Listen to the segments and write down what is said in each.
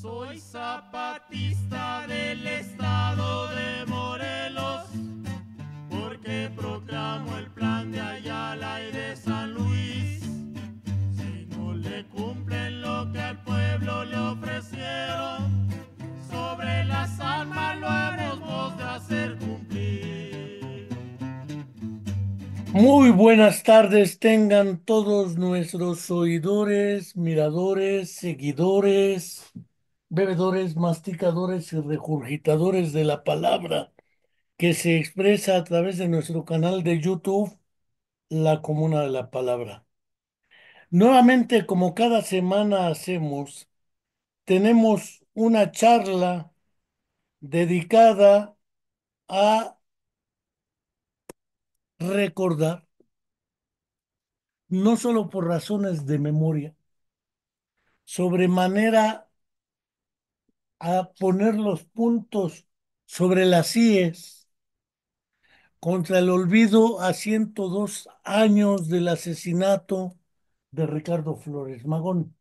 Soy zapatista del estado de Morelos, porque proclamo el plan de Ayala y de San Luis. Si no le cumplen lo que al pueblo le ofrecieron, sobre las armas lo hemos de hacer cumplir. Muy buenas tardes tengan todos nuestros oidores, miradores, seguidores, bebedores, masticadores y regurgitadores de la palabra que se expresa a través de nuestro canal de YouTube, La Comuna de la Palabra. Nuevamente, como cada semana hacemos, tenemos una charla dedicada a recordar, no solo por razones de memoria, sobremanera a poner los puntos sobre las íes contra el olvido a 102 años del asesinato de Ricardo Flores Magón.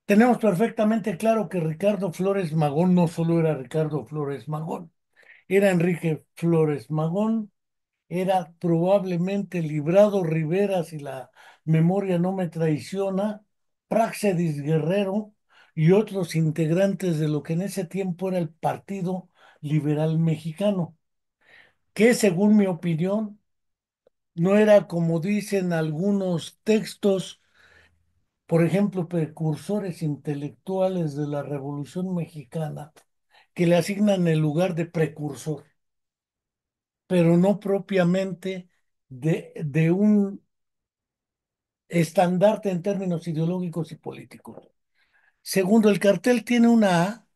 Tenemos perfectamente claro que Ricardo Flores Magón no solo era Ricardo Flores Magón, era Enrique Flores Magón, era probablemente Librado Rivera, si la memoria no me traiciona, Práxedis Guerrero y otros integrantes de lo que en ese tiempo era el Partido Liberal Mexicano, que según mi opinión no era como dicen algunos textos, por ejemplo, precursores intelectuales de la Revolución Mexicana, que le asignan el lugar de precursor, pero no propiamente de un estandarte en términos ideológicos y políticos. Segundo, el cartel tiene una A,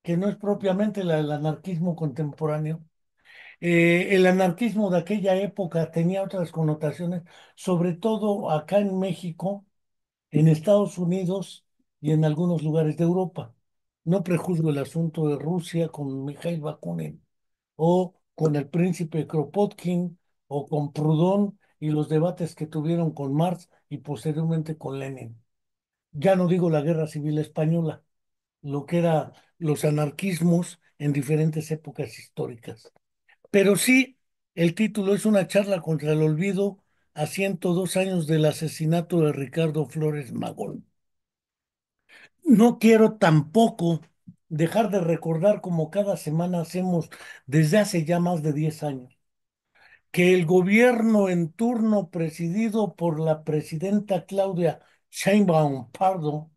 que no es propiamente la del anarquismo contemporáneo. El anarquismo de aquella época tenía otras connotaciones, sobre todo acá en México, en Estados Unidos y en algunos lugares de Europa. No prejuzgo el asunto de Rusia con Mikhail Bakunin o con el príncipe Kropotkin o con Proudhon y los debates que tuvieron con Marx y posteriormente con Lenin. Ya no digo la Guerra Civil Española, lo que eran los anarquismos en diferentes épocas históricas. Pero sí, el título es una charla contra el olvido a 102 años del asesinato de Ricardo Flores Magón. No quiero tampoco dejar de recordar, como cada semana hacemos desde hace ya más de 10 años, que el gobierno en turno presidido por la presidenta Claudia Sheinbaum Pardo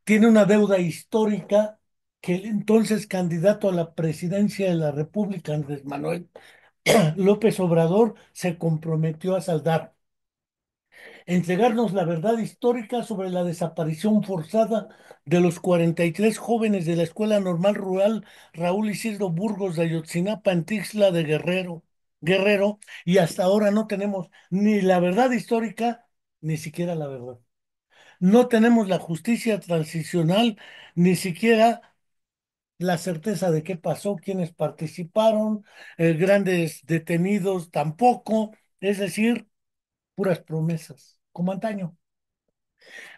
tiene una deuda histórica que el entonces candidato a la presidencia de la República, Andrés Manuel López Obrador, se comprometió a saldar. Entregarnos la verdad histórica sobre la desaparición forzada de los 43 jóvenes de la Escuela Normal Rural Raúl Isidro Burgos de Ayotzinapa en Tixla de Guerrero, y hasta ahora no tenemos ni la verdad histórica, ni siquiera la verdad. No tenemos la justicia transicional, ni siquiera la certeza de qué pasó, quiénes participaron, grandes detenidos tampoco, es decir, puras promesas, como antaño.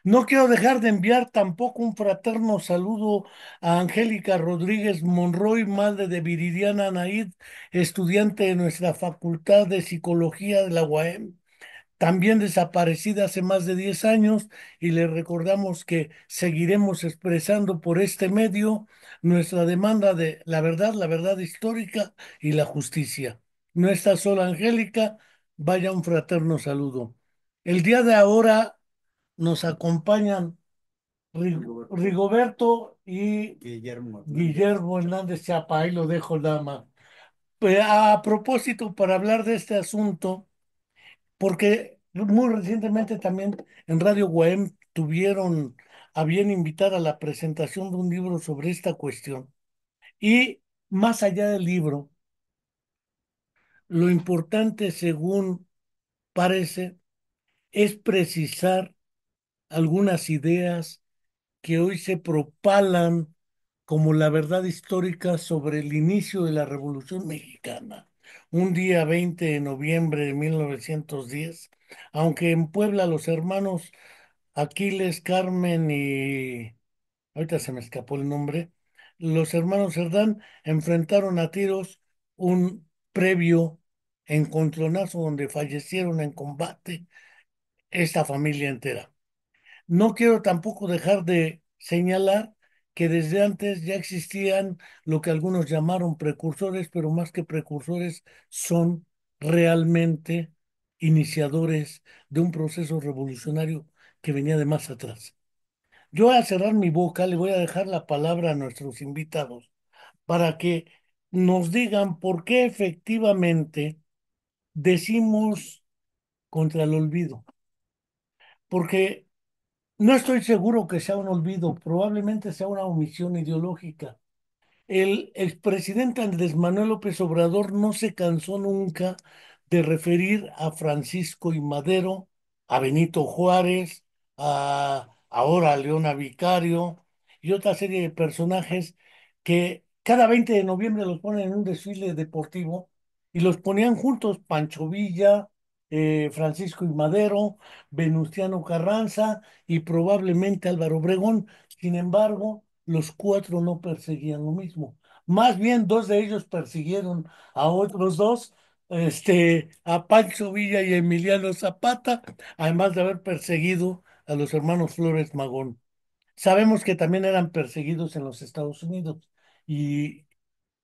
No quiero dejar de enviar tampoco un fraterno saludo a Angélica Rodríguez Monroy, madre de Viridiana Anaid, estudiante de nuestra Facultad de Psicología de la UAM, también desaparecida hace más de 10 años, y le recordamos que seguiremos expresando por este medio nuestra demanda de la verdad histórica y la justicia. No está sola Angélica, vaya un fraterno saludo. El día de ahora nos acompañan Rigoberto y Guillermo Hernández Chapa, ahí lo dejo nada más. A propósito, para hablar de este asunto, porque muy recientemente también en Radio Guaem tuvieron a bien invitar a la presentación de un libro sobre esta cuestión. Y más allá del libro, lo importante, según parece, es precisar algunas ideas que hoy se propalan como la verdad histórica sobre el inicio de la Revolución Mexicana. Un día 20 de noviembre de 1910, aunque en Puebla los hermanos Aquiles, Carmen y ahorita se me escapó el nombre, los hermanos Cerdán enfrentaron a tiros un previo encontronazo donde fallecieron en combate esta familia entera. No quiero tampoco dejar de señalar que desde antes ya existían lo que algunos llamaron precursores, pero más que precursores son realmente iniciadores de un proceso revolucionario que venía de más atrás. Yo voy a cerrar mi boca, le voy a dejar la palabra a nuestros invitados para que nos digan por qué efectivamente decimos contra el olvido. Porque no estoy seguro que sea un olvido, probablemente sea una omisión ideológica. El expresidente Andrés Manuel López Obrador no se cansó nunca de referir a Francisco y Madero, a Benito Juárez, a ahora a Leona Vicario y otra serie de personajes que cada 20 de noviembre los ponen en un desfile deportivo y los ponían juntos Pancho Villa, Francisco y Madero, Venustiano Carranza y probablemente Álvaro Obregón. Sin embargo, los cuatro no perseguían lo mismo. Más bien, dos de ellos persiguieron a otros dos, a Pancho Villa y Emiliano Zapata, además de haber perseguido a los hermanos Flores Magón. Sabemos que también eran perseguidos en los Estados Unidos y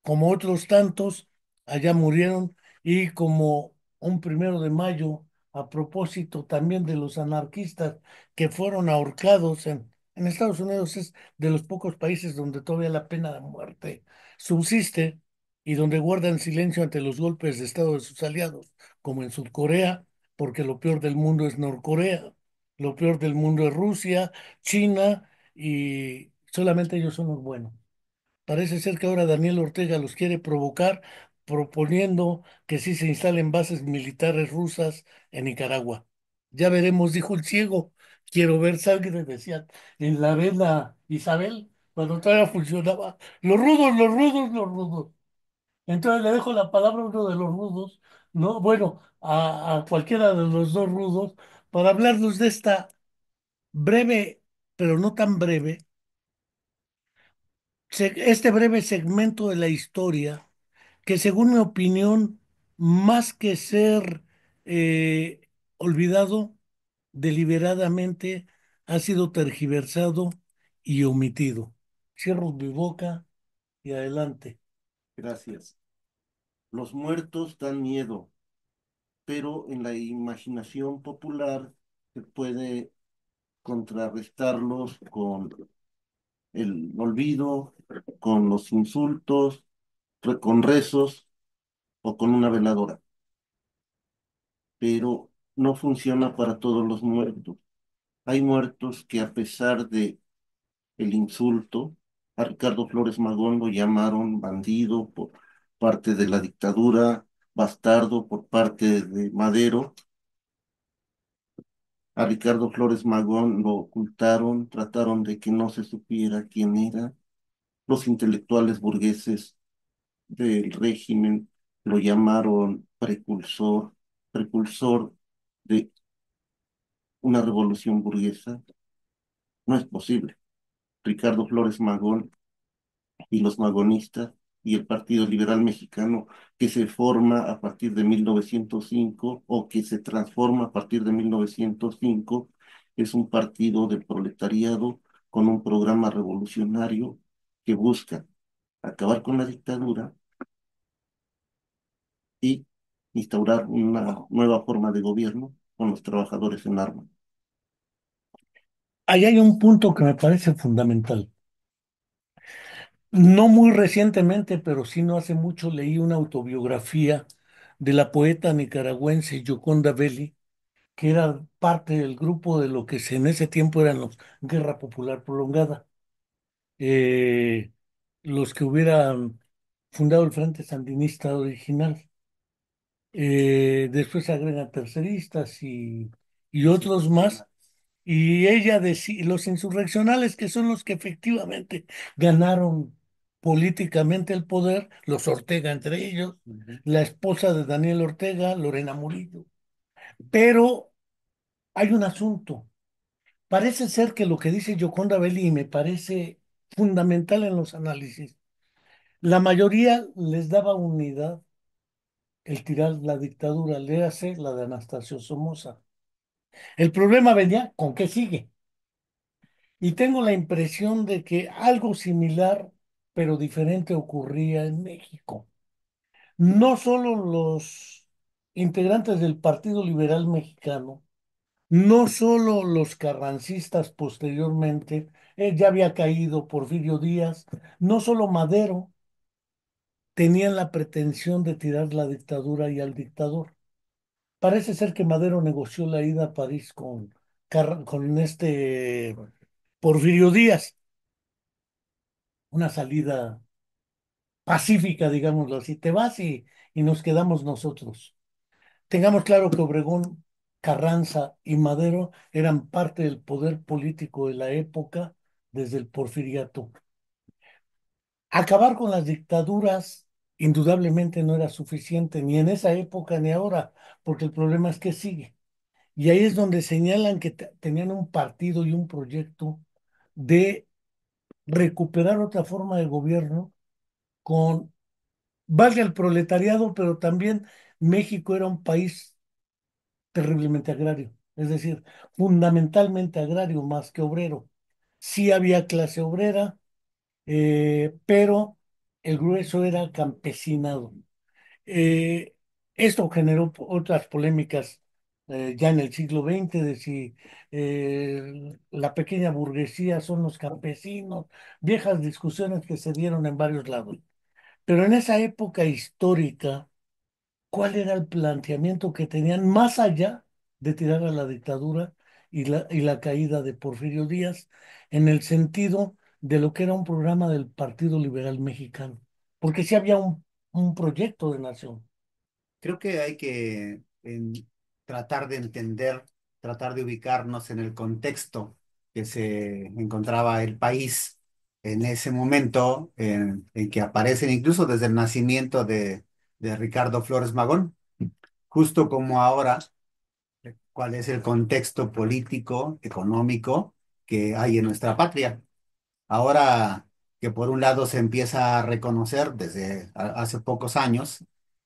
como otros tantos, allá murieron y como un 1 de mayo, a propósito también de los anarquistas que fueron ahorcados en Estados Unidos, es de los pocos países donde todavía la pena de muerte subsiste y donde guardan silencio ante los golpes de Estado de sus aliados, como en Sudcorea, porque lo peor del mundo es Norcorea, lo peor del mundo es Rusia, China y solamente ellos son los buenos. Parece ser que ahora Daniel Ortega los quiere provocar proponiendo que sí se instalen bases militares rusas en Nicaragua. Ya veremos, dijo el ciego. Quiero ver sangre, decía en la vena Isabel, cuando todavía funcionaba. Los rudos, los rudos, los rudos. Entonces le dejo la palabra a uno de los rudos, ¿no? Bueno, a cualquiera de los dos rudos, para hablarnos de esta breve, pero no tan breve, este breve segmento de la historia que según mi opinión, más que ser eh, olvidado, deliberadamente ha sido tergiversado y omitido. Cierro mi boca y adelante. Gracias. Los muertos dan miedo, pero en la imaginación popular se puede contrarrestarlos con el olvido, con los insultos, con rezos o con una veladora, pero no funciona para todos los muertos. Hay muertos que a pesar de el insulto, a Ricardo Flores Magón lo llamaron bandido por parte de la dictadura, bastardo por parte de Madero. A Ricardo Flores Magón lo ocultaron, trataron de que no se supiera quién era. Los intelectuales burgueses del régimen lo llamaron precursor, precursor de una revolución burguesa. No es posible. Ricardo Flores Magón y los magonistas y el Partido Liberal Mexicano que se forma a partir de 1905 o que se transforma a partir de 1905 es un partido del proletariado con un programa revolucionario que busca acabar con la dictadura y instaurar una nueva forma de gobierno con los trabajadores en armas. Ahí hay un punto que me parece fundamental. No muy recientemente, pero sí no hace mucho, leí una autobiografía de la poeta nicaragüense Yoconda Belli, que era parte del grupo de lo que en ese tiempo eran los Guerra Popular Prolongada, eh, los que hubieran fundado el Frente Sandinista original. Después agregan terceristas y otros más. Y ella decía, los insurreccionales, que son los que efectivamente ganaron políticamente el poder, los Ortega entre ellos, la esposa de Daniel Ortega, Lorena Murillo. Pero hay un asunto. Parece ser que lo que dice Yoconda Belli, y me parece fundamental en los análisis. La mayoría les daba unidad el tirar la dictadura, léase la de Anastasio Somoza. El problema venía con qué sigue. Y tengo la impresión de que algo similar, pero diferente, ocurría en México. No solo los integrantes del Partido Liberal Mexicano, no solo los carrancistas posteriormente, ya había caído Porfirio Díaz, no solo Madero tenían la pretensión de tirar la dictadura y al dictador. Parece ser que Madero negoció la ida a París con este Porfirio Díaz, una salida pacífica, digámoslo así. Te vas y nos quedamos nosotros. Tengamos claro que Obregón, Carranza y Madero eran parte del poder político de la época desde el porfiriato. Acabar con las dictaduras indudablemente no era suficiente, ni en esa época ni ahora, porque el problema es que sigue. Y ahí es donde señalan que tenían un partido y un proyecto de recuperar otra forma de gobierno con, valga el proletariado, pero también México era un país terriblemente agrario, es decir, fundamentalmente agrario más que obrero. Sí había clase obrera, pero el grueso era campesinado. Eh, Esto generó otras polémicas ya en el siglo XX de si la pequeña burguesía son los campesinos, viejas discusiones que se dieron en varios lados. Pero en esa época histórica, ¿cuál era el planteamiento que tenían más allá de tirar a la dictadura y la caída de Porfirio Díaz en el sentido de lo que era un programa del Partido Liberal Mexicano? Porque sí había un proyecto de nación. Creo que hay que tratar de entender, tratar de ubicarnos en el contexto que se encontraba el país en ese momento en que aparecen incluso desde el nacimiento de Ricardo Flores Magón, justo como ahora, cuál es el contexto político, económico que hay en nuestra patria. Ahora que por un lado se empieza a reconocer desde hace pocos años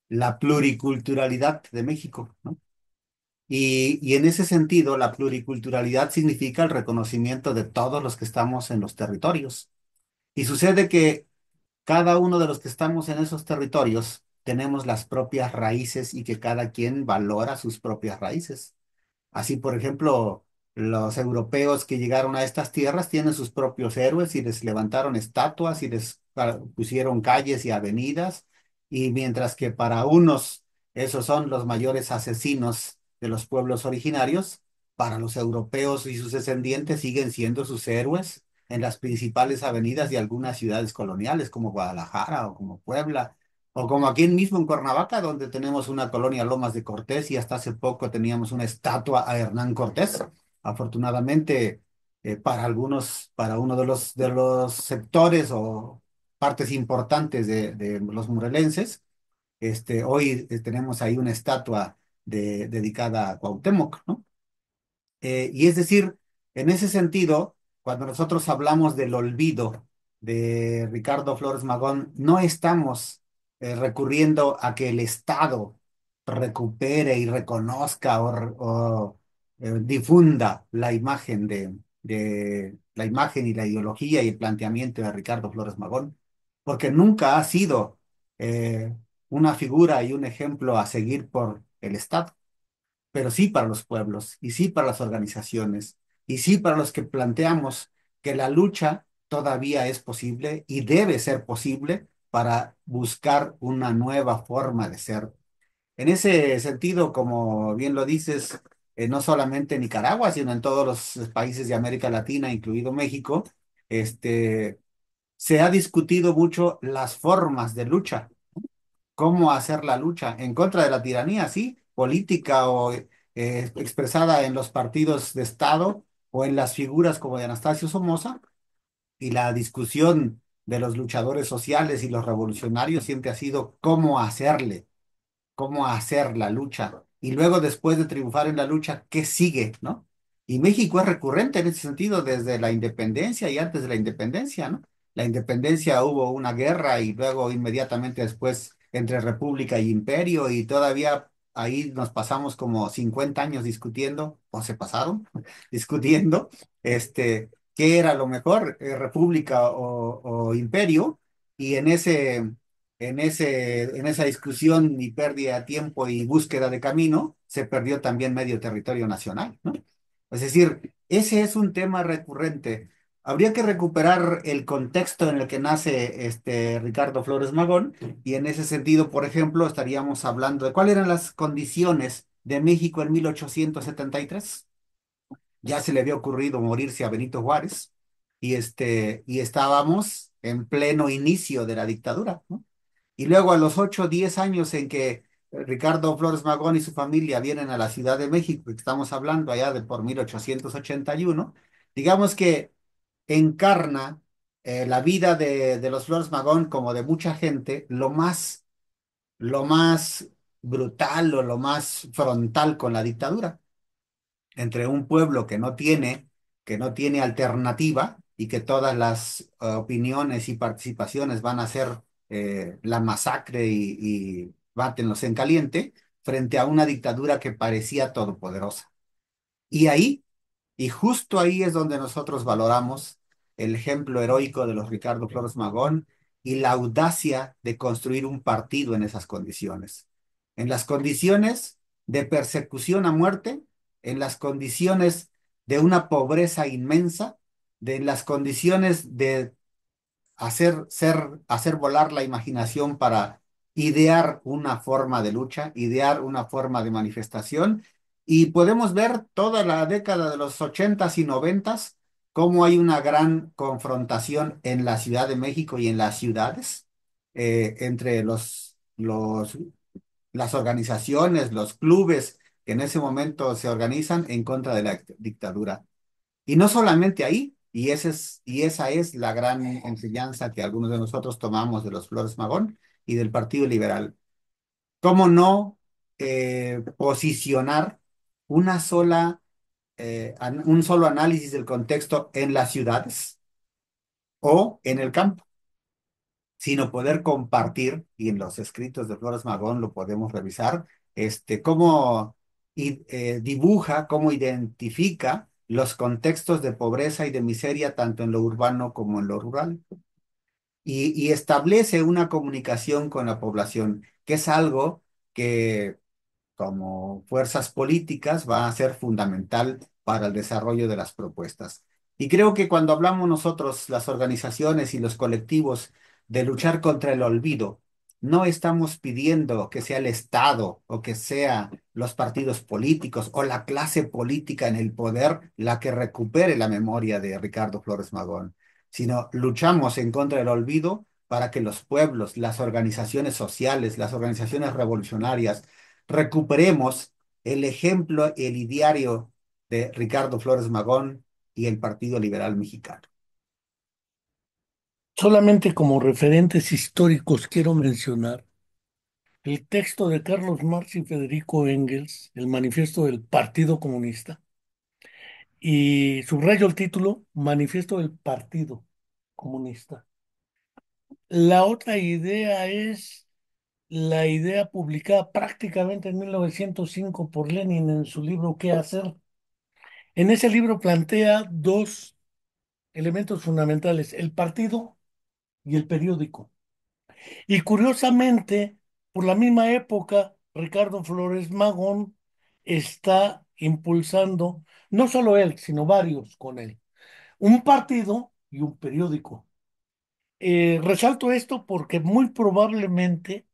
la pluriculturalidad de México, ¿no? Y en ese sentido, la pluriculturalidad significa el reconocimiento de todos los que estamos en los territorios. Y sucede que cada uno de los que estamos en esos territorios tenemos las propias raíces y que cada quien valora sus propias raíces. Así, por ejemplo, los europeos que llegaron a estas tierras tienen sus propios héroes y les levantaron estatuas y les pusieron calles y avenidas, y mientras que para unos esos son los mayores asesinos de los pueblos originarios, para los europeos y sus descendientes siguen siendo sus héroes en las principales avenidas de algunas ciudades coloniales como Guadalajara o como Puebla o como aquí mismo en Cuernavaca, donde tenemos una colonia Lomas de Cortés y hasta hace poco teníamos una estatua a Hernán Cortés. Afortunadamente, para algunos, para uno de los sectores o partes importantes de los morelenses, hoy tenemos ahí una estatua dedicada a Cuauhtémoc, ¿no? Y es decir, en ese sentido, cuando nosotros hablamos del olvido de Ricardo Flores Magón, no estamos recurriendo a que el Estado recupere y reconozca o difunda la imagen de la imagen y la ideología y el planteamiento de Ricardo Flores Magón, porque nunca ha sido una figura y un ejemplo a seguir por el Estado, pero sí para los pueblos, y sí para las organizaciones, y sí para los que planteamos que la lucha todavía es posible y debe ser posible para buscar una nueva forma de ser. En ese sentido, como bien lo dices, no solamente en Nicaragua, sino en todos los países de América Latina, incluido México, se ha discutido mucho las formas de lucha, cómo hacer la lucha en contra de la tiranía, sí, política o expresada en los partidos de Estado o en las figuras como de Anastasio Somoza, y la discusión de los luchadores sociales y los revolucionarios siempre ha sido cómo hacer la lucha. Y luego, después de triunfar en la lucha, ¿qué sigue, no? Y México es recurrente en ese sentido desde la independencia y antes de la independencia, ¿no? la independencia hubo una guerra y luego inmediatamente después entre república y imperio y todavía ahí nos pasamos como 50 años discutiendo, o se pasaron, discutiendo, qué era lo mejor, república o imperio, y en esa discusión y pérdida de tiempo y búsqueda de camino, se perdió también medio territorio nacional, ¿no? Es decir, ese es un tema recurrente. Habría que recuperar el contexto en el que nace Ricardo Flores Magón y en ese sentido, por ejemplo, estaríamos hablando de cuáles eran las condiciones de México en 1873. Ya se le había ocurrido morirse a Benito Juárez y estábamos en pleno inicio de la dictadura, ¿no? Y luego a los 8 o 10 años en que Ricardo Flores Magón y su familia vienen a la Ciudad de México, que estamos hablando allá de por 1881, digamos que encarna la vida de los Flores Magón como de mucha gente, lo más brutal o lo más frontal con la dictadura entre un pueblo que no tiene alternativa y que todas las opiniones y participaciones van a ser la masacre y bátenlos en caliente, frente a una dictadura que parecía todopoderosa. Y ahí, y justo ahí es donde nosotros valoramos el ejemplo heroico de los Ricardo Flores Magón y la audacia de construir un partido en esas condiciones. En las condiciones de persecución a muerte, en las condiciones de una pobreza inmensa, de en las condiciones de hacer volar la imaginación para idear una forma de lucha, idear una forma de manifestación. Y podemos ver toda la década de los 80s y 90s cómo hay una gran confrontación en la Ciudad de México y en las ciudades entre las organizaciones, los clubes que en ese momento se organizan en contra de la dictadura. Y no solamente ahí, y esa es la gran enseñanza que algunos de nosotros tomamos de los Flores Magón y del Partido Liberal. ¿Cómo no posicionar una un solo análisis del contexto en las ciudades o en el campo, sino poder compartir, y en los escritos de Flores Magón lo podemos revisar, cómo dibuja, cómo identifica los contextos de pobreza y de miseria tanto en lo urbano como en lo rural, y establece una comunicación con la población, que es algo que como fuerzas políticas va a ser fundamental para el desarrollo de las propuestas. Y creo que cuando hablamos nosotros, las organizaciones y los colectivos, de luchar contra el olvido, no estamos pidiendo que sea el Estado o que sea los partidos políticos o la clase política en el poder la que recupere la memoria de Ricardo Flores Magón, sino luchamos en contra del olvido para que los pueblos, las organizaciones sociales, las organizaciones revolucionarias, recuperemos el ejemplo, el ideario de Ricardo Flores Magón y el Partido Liberal Mexicano. Solamente como referentes históricos quiero mencionar el texto de Carlos Marx y Federico Engels, el manifiesto del Partido Comunista, y subrayo el título, Manifiesto del Partido Comunista. La otra idea es la idea publicada prácticamente en 1905 por Lenin en su libro ¿Qué hacer? En ese libro plantea dos elementos fundamentales, el partido y el periódico. Y curiosamente, por la misma época, Ricardo Flores Magón está impulsando, no solo él, sino varios con él, un partido y un periódico. Resalto esto porque muy probablemente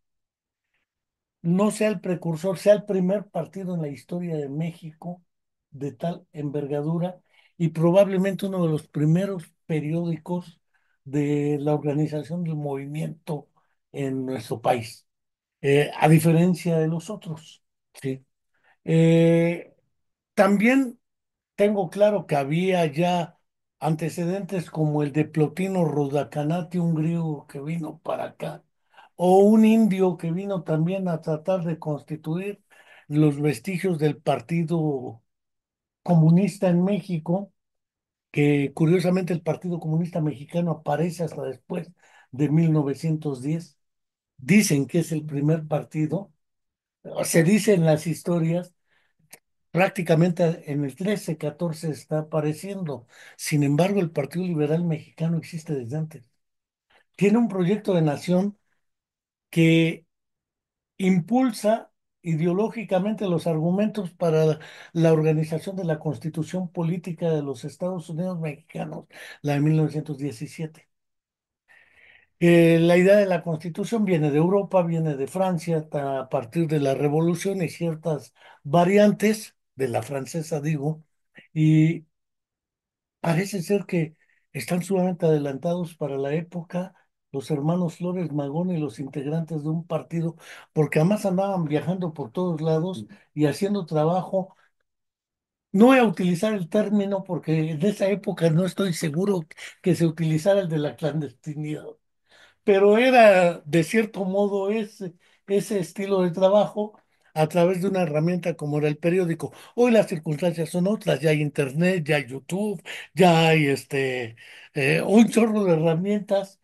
no sea el precursor, sea el primer partido en la historia de México de tal envergadura y probablemente uno de los primeros periódicos de la organización del movimiento en nuestro país, a diferencia de los otros. ¿Sí? Eh, También tengo claro que había ya antecedentes como el de Plotino Rodacanati, un griego que vino para acá, o un indio que vino también a tratar de constituir los vestigios del Partido Comunista en México, que curiosamente el Partido Comunista Mexicano aparece hasta después de 1910. Dicen que es el primer partido, o se dice en las historias, prácticamente en el 13, 14 está apareciendo. Sin embargo, el Partido Liberal Mexicano existe desde antes. Tiene un proyecto de nación que impulsa ideológicamente los argumentos para la organización de la Constitución Política de los Estados Unidos Mexicanos, la de 1917. La idea de la Constitución viene de Europa, viene de Francia, a partir de la Revolución y ciertas variantes de la francesa, digo, y parece ser que están sumamente adelantados para la época los hermanos Flores Magón y los integrantes de un partido, porque además andaban viajando por todos lados y haciendo trabajo. No voy a utilizar el término porque en esa época no estoy seguro que se utilizara el de la clandestinidad, pero era de cierto modo ese estilo de trabajo a través de una herramienta como era el periódico. Hoy las circunstancias son otras, ya hay internet, ya hay YouTube, ya hay un chorro de herramientas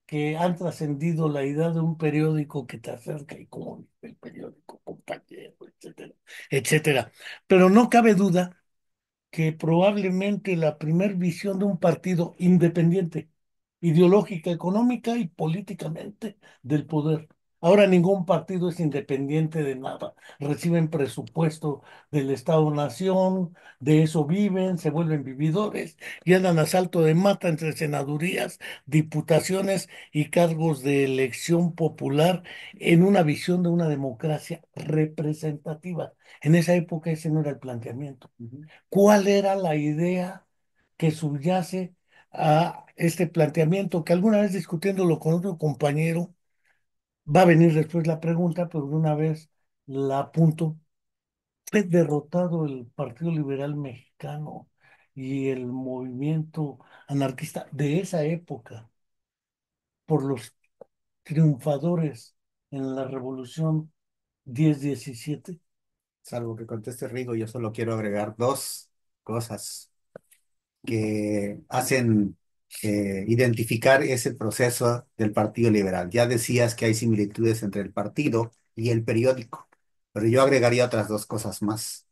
que han trascendido la idea de un periódico que te acerca y como dice el periódico, compañero, etcétera, etcétera. Pero no cabe duda que probablemente la primer visión de un partido independiente, ideológica, económica y políticamente del poder. Ahora ningún partido es independiente de nada. Reciben presupuesto del Estado-Nación, de eso viven, se vuelven vividores y andan a salto de mata entre senadurías, diputaciones y cargos de elección popular en una visión de una democracia representativa. En esa época ese no era el planteamiento. Ujú. ¿Cuál era la idea que subyace a este planteamiento? Que alguna vez discutiéndolo con otro compañero, va a venir después la pregunta, pero de una vez la apunto. Fue derrotado el Partido Liberal Mexicano y el movimiento anarquista de esa época por los triunfadores en la Revolución 10-17. Salvo que conteste Rigo, yo solo quiero agregar dos cosas que hacen identificar ese proceso del Partido Liberal. Ya decías que hay similitudes entre el partido y el periódico, pero yo agregaría otras dos cosas más.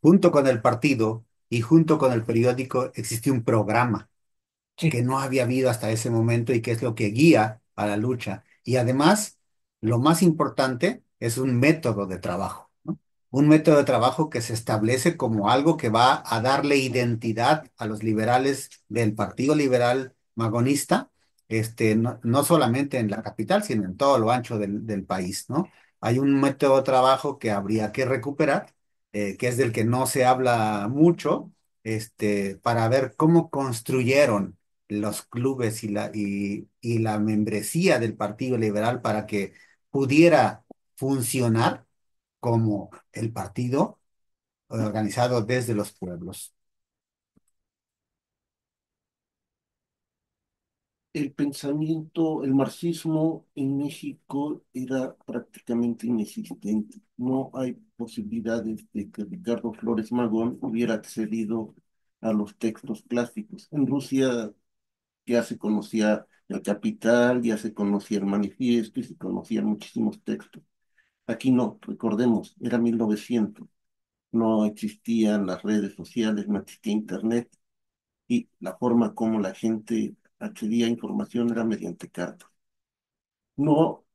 Junto con el partido y junto con el periódico existe un programa Sí, que no había habido hasta ese momento y que es lo que guía a la lucha. Y además, lo más importante es un método de trabajo, ¿no? Un método de trabajo que se establece como algo que va a darle identidad a los liberales del Partido Liberal Magonista, no solamente en la capital, sino en todo lo ancho del país, ¿no? Hay un método de trabajo que habría que recuperar, que es del que no se habla mucho, para ver cómo construyeron los clubes y la membresía del Partido Liberal para que pudiera funcionar como el partido organizado desde los pueblos. El pensamiento, el marxismo en México era prácticamente inexistente. No hay posibilidades de que Ricardo Flores Magón hubiera accedido a los textos clásicos. En Rusia ya se conocía el Capital, ya se conocía el Manifiesto y se conocían muchísimos textos. Aquí no, recordemos, era 1900, no existían las redes sociales, no existía Internet y la forma como la gente accedía a información era mediante cartas. No,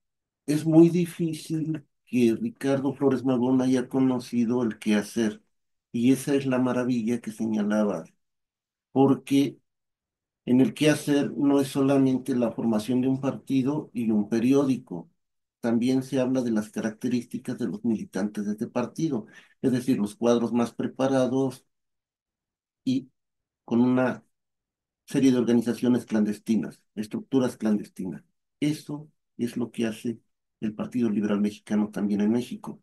es muy difícil que Ricardo Flores Magón haya conocido el qué hacer y esa es la maravilla que señalaba, porque en el quehacer no es solamente la formación de un partido y un periódico, también se habla de las características de los militantes de este partido, es decir, los cuadros más preparados y con una serie de organizaciones clandestinas, estructuras clandestinas. Eso es lo que hace el Partido Liberal Mexicano también en México.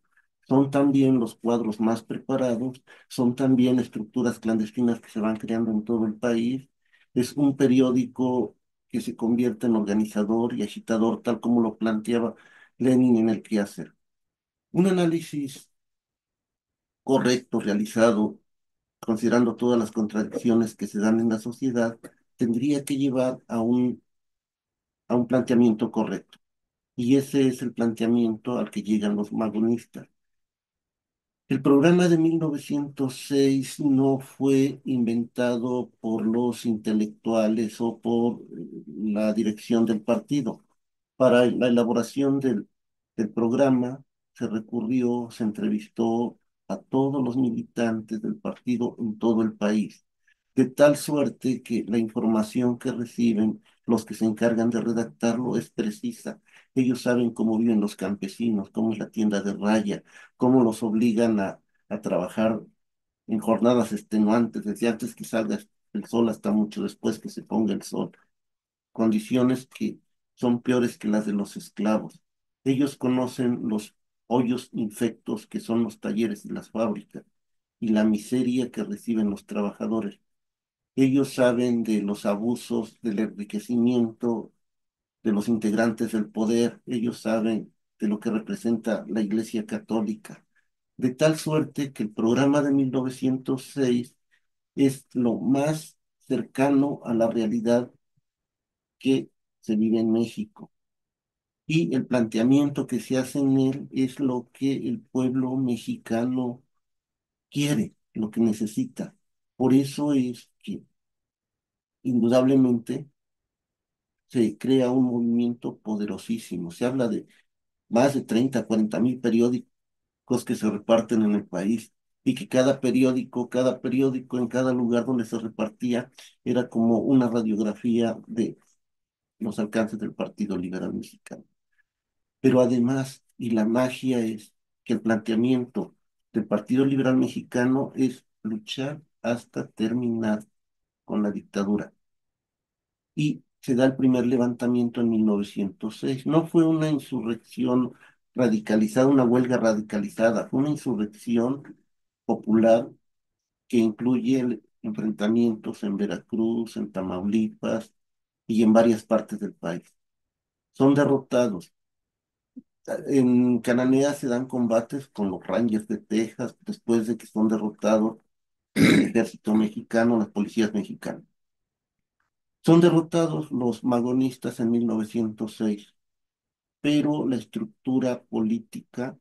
Son también los cuadros más preparados, son también estructuras clandestinas que se van creando en todo el país. Es un periódico que se convierte en organizador y agitador, tal como lo planteaba Lenin en el quehacer. Un análisis correcto, realizado considerando todas las contradicciones que se dan en la sociedad, tendría que llevar a un planteamiento correcto. Y ese es el planteamiento al que llegan los magonistas. El programa de 1906 no fue inventado por los intelectuales o por la dirección del partido. Para la elaboración del programa se recurrió, se entrevistó a todos los militantes del partido en todo el país, de tal suerte que la información que reciben los que se encargan de redactarlo es precisa. Ellos saben cómo viven los campesinos, cómo es la tienda de raya, cómo los obligan a trabajar en jornadas extenuantes, desde antes que salga el sol hasta mucho después que se ponga el sol, condiciones que son peores que las de los esclavos. Ellos conocen los hoyos infectos que son los talleres y las fábricas y la miseria que reciben los trabajadores. Ellos saben de los abusos, del enriquecimiento de los integrantes del poder, ellos saben de lo que representa la Iglesia Católica, de tal suerte que el programa de 1906 es lo más cercano a la realidad que se vive en México. Y el planteamiento que se hace en él es lo que el pueblo mexicano quiere, lo que necesita. Por eso es que indudablemente se crea un movimiento poderosísimo. Se habla de más de 30, 40,000 periódicos que se reparten en el país y que cada periódico en cada lugar donde se repartía era como una radiografía de los alcances del Partido Liberal Mexicano. Pero además, y la magia es que el planteamiento del Partido Liberal Mexicano es luchar hasta terminar con la dictadura. Y se da el primer levantamiento en 1906. No fue una insurrección radicalizada, una huelga radicalizada, fue una insurrección popular que incluye enfrentamientos en Veracruz, en Tamaulipas y en varias partes del país. Son derrotados. En Cananea se dan combates con los Rangers de Texas después de que son derrotados el ejército mexicano, las policías mexicanas. Son derrotados los magonistas en 1906, pero la estructura política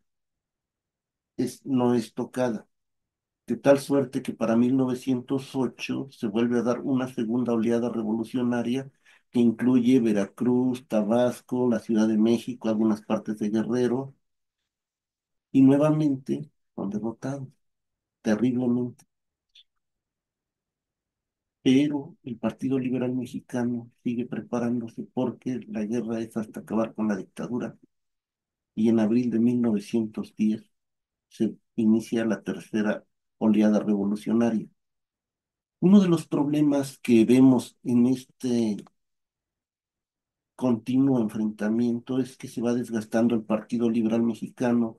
no es tocada, de tal suerte que para 1908 se vuelve a dar una segunda oleada revolucionaria que incluye Veracruz, Tabasco, la Ciudad de México, algunas partes de Guerrero, y nuevamente son derrotados terriblemente. Pero el Partido Liberal Mexicano sigue preparándose porque la guerra es hasta acabar con la dictadura. Y en abril de 1910 se inicia la tercera oleada revolucionaria. Uno de los problemas que vemos en este continuo enfrentamiento es que se va desgastando el Partido Liberal Mexicano.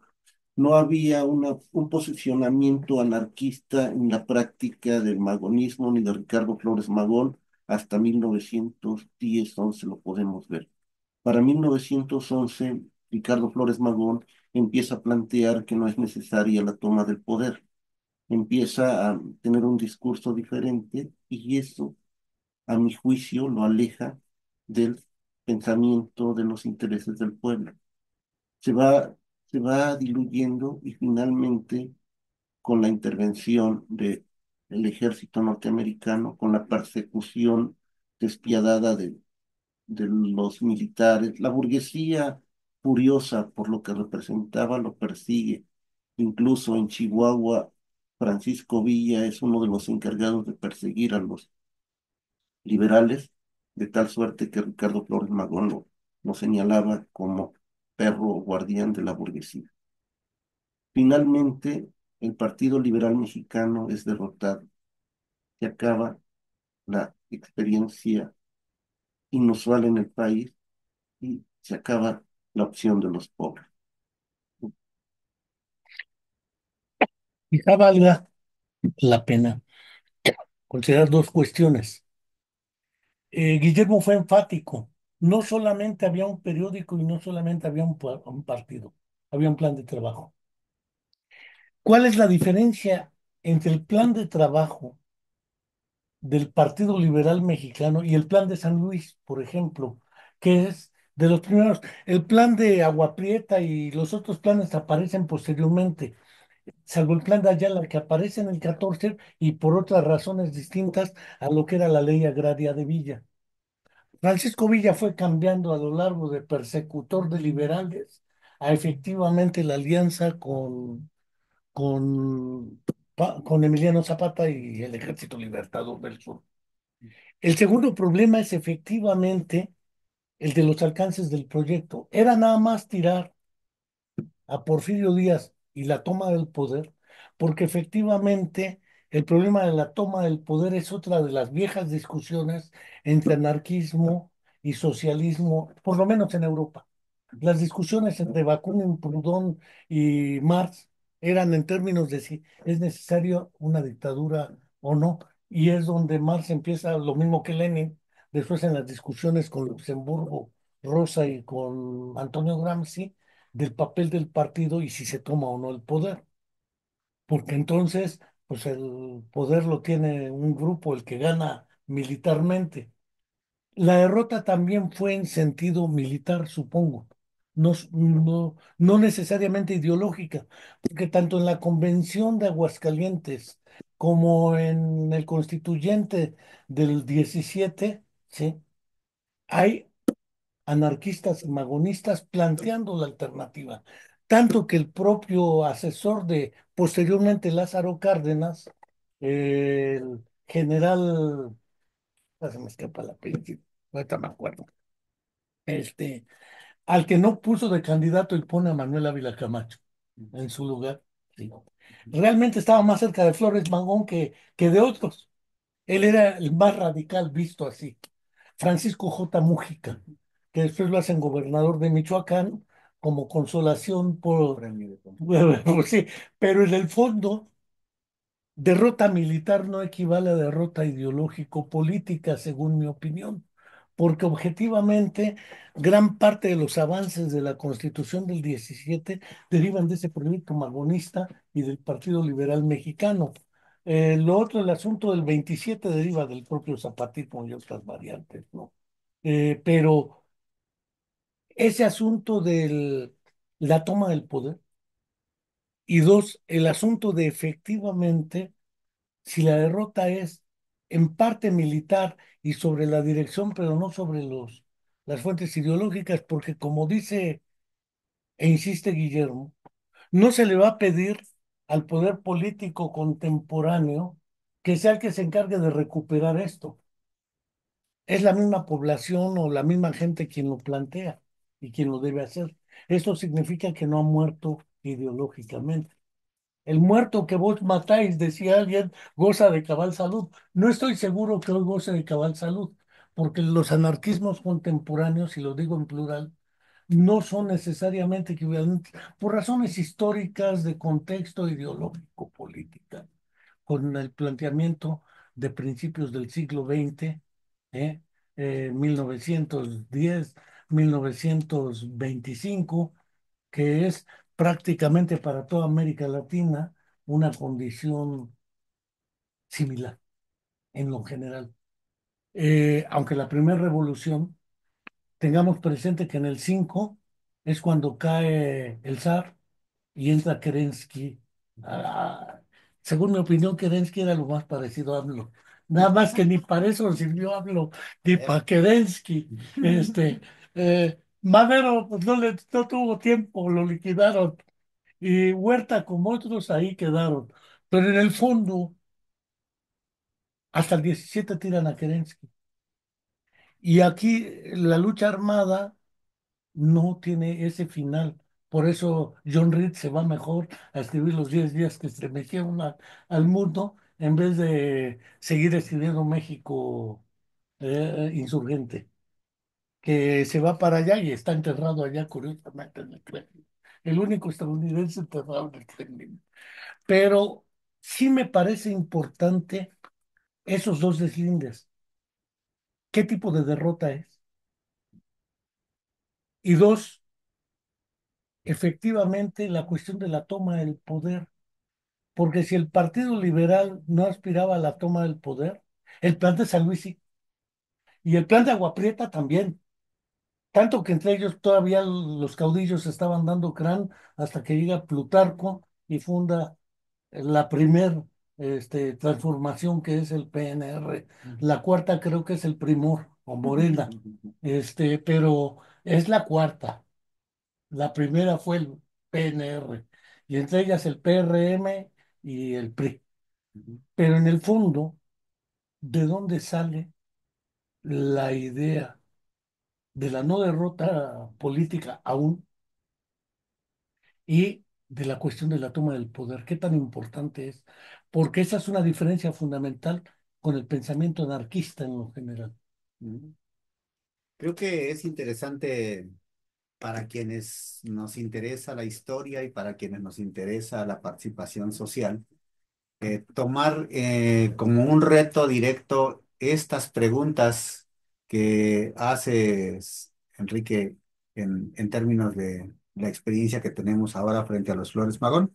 No había un posicionamiento anarquista en la práctica del magonismo ni de Ricardo Flores Magón hasta 1910-11 lo podemos ver. Para 1911, Ricardo Flores Magón empieza a plantear que no es necesaria la toma del poder, empieza a tener un discurso diferente y eso, a mi juicio, lo aleja del pensamiento de los intereses del pueblo. Se va, se va diluyendo y finalmente, con la intervención del ejército norteamericano, con la persecución despiadada de los militares. La burguesía, furiosa por lo que representaba, lo persigue. Incluso en Chihuahua, Francisco Villa es uno de los encargados de perseguir a los liberales, de tal suerte que Ricardo Flores Magón lo señalaba como perro guardián de la burguesía. Finalmente, el Partido Liberal Mexicano es derrotado. Se acaba la experiencia inusual en el país y se acaba la opción de los pobres. Quizá valga la pena considerar dos cuestiones. Guillermo fue enfático. No solamente había un periódico y no solamente había un partido, había un plan de trabajo. ¿Cuál es la diferencia entre el plan de trabajo del Partido Liberal Mexicano y el plan de San Luis, por ejemplo, que es de los primeros. El plan de Agua Prieta y los otros planes aparecen posteriormente, salvo el plan de Ayala que aparece en el 14 y por otras razones distintas a lo que era la ley agraria de Villa. Francisco Villa fue cambiando a lo largo de persecutor de liberales a efectivamente la alianza con, con Emiliano Zapata y el Ejército Libertador del Sur. El segundo problema es efectivamente el de los alcances del proyecto. Era nada más tirar a Porfirio Díaz y la toma del poder, porque efectivamente el problema de la toma del poder es otra de las viejas discusiones entre anarquismo y socialismo, por lo menos en Europa. Las discusiones entre Bakunin, Proudhon y Marx eran en términos de si es necesario una dictadura o no, y es donde Marx empieza lo mismo que Lenin, después en las discusiones con Luxemburgo, Rosa y con Antonio Gramsci, del papel del partido y si se toma o no el poder, porque entonces, pues el poder lo tiene un grupo, el que gana militarmente. La derrota también fue en sentido militar, supongo, no necesariamente ideológica, porque tanto en la Convención de Aguascalientes como en el Constituyente del 17, ¿sí? Hay anarquistas y magonistas planteando la alternativa. Tanto que el propio asesor de posteriormente Lázaro Cárdenas, el general, se me escapa la apellido, ahorita me acuerdo, este, al que no puso de candidato y pone a Manuel Ávila Camacho en su lugar. Sí. Realmente estaba más cerca de Flores Magón que de otros. Él era el más radical visto así. Francisco J. Mújica, que después lo hacen gobernador de Michoacán como consolación por... Pues sí, pero en el fondo, derrota militar no equivale a derrota ideológico-política, según mi opinión, porque objetivamente gran parte de los avances de la Constitución del 17 derivan de ese proyecto magonista y del Partido Liberal Mexicano. Lo otro, el asunto del 27 deriva del propio zapatismo y otras variantes, ¿no? Pero ese asunto de la toma del poder y dos, el asunto de efectivamente si la derrota es en parte militar y sobre la dirección, pero no sobre las fuentes ideológicas, porque como dice e insiste Guillermo, no se le va a pedir al poder político contemporáneo que sea el que se encargue de recuperar esto. Es la misma población o la misma gente quien lo plantea y quien lo debe hacer. Eso significa que no ha muerto ideológicamente. El muerto que vos matáis, decía alguien, goza de cabal salud. No estoy seguro que hoy goce de cabal salud, porque los anarquismos contemporáneos, y lo digo en plural, no son necesariamente equivalentes por razones históricas de contexto ideológico, política, con el planteamiento de principios del siglo XX, ¿eh? 1910, 1925, que es prácticamente para toda América Latina una condición similar en lo general. Aunque la primera revolución, tengamos presente que en el 5 es cuando cae el zar y entra Kerensky. Ah, según mi opinión, Kerensky era lo más parecido a AMLO. Nada más que ni para eso sirvió AMLO, ni para Kerensky. Madero pues, no tuvo tiempo, lo liquidaron. Y Huerta como otros ahí quedaron. Pero en el fondo, hasta el 17 tiran a Kerensky. Y aquí la lucha armada no tiene ese final. Por eso John Reed se va mejor a escribir los 10 días que estremecieron al mundo en vez de seguir escribiendo México insurgente, que se va para allá y está enterrado allá curiosamente en el Kremlin. El único estadounidense enterrado en el Kremlin. Pero sí me parece importante esos dos deslindes. ¿Qué tipo de derrota es? Y dos, efectivamente, la cuestión de la toma del poder. porque si el Partido Liberal no aspiraba a la toma del poder, el plan de San Luis sí, y el plan de Agua Prieta también. Tanto que entre ellos todavía los caudillos estaban dando crán hasta que llega Plutarco y funda la primer transformación que es el PNR. La cuarta creo que es el Primor o Morena, pero es la cuarta. La primera fue el PNR y entre ellas el PRM y el PRI. Pero en el fondo, ¿de dónde sale la idea de la no derrota política aún y de la cuestión de la toma del poder? ¿Qué tan importante es? Porque esa es una diferencia fundamental con el pensamiento anarquista en lo general. Ujú. Creo que es interesante para quienes nos interesa la historia y para quienes nos interesa la participación social, tomar como un reto directo estas preguntas que haces, Enrique, en términos de la experiencia que tenemos ahora frente a los Flores Magón.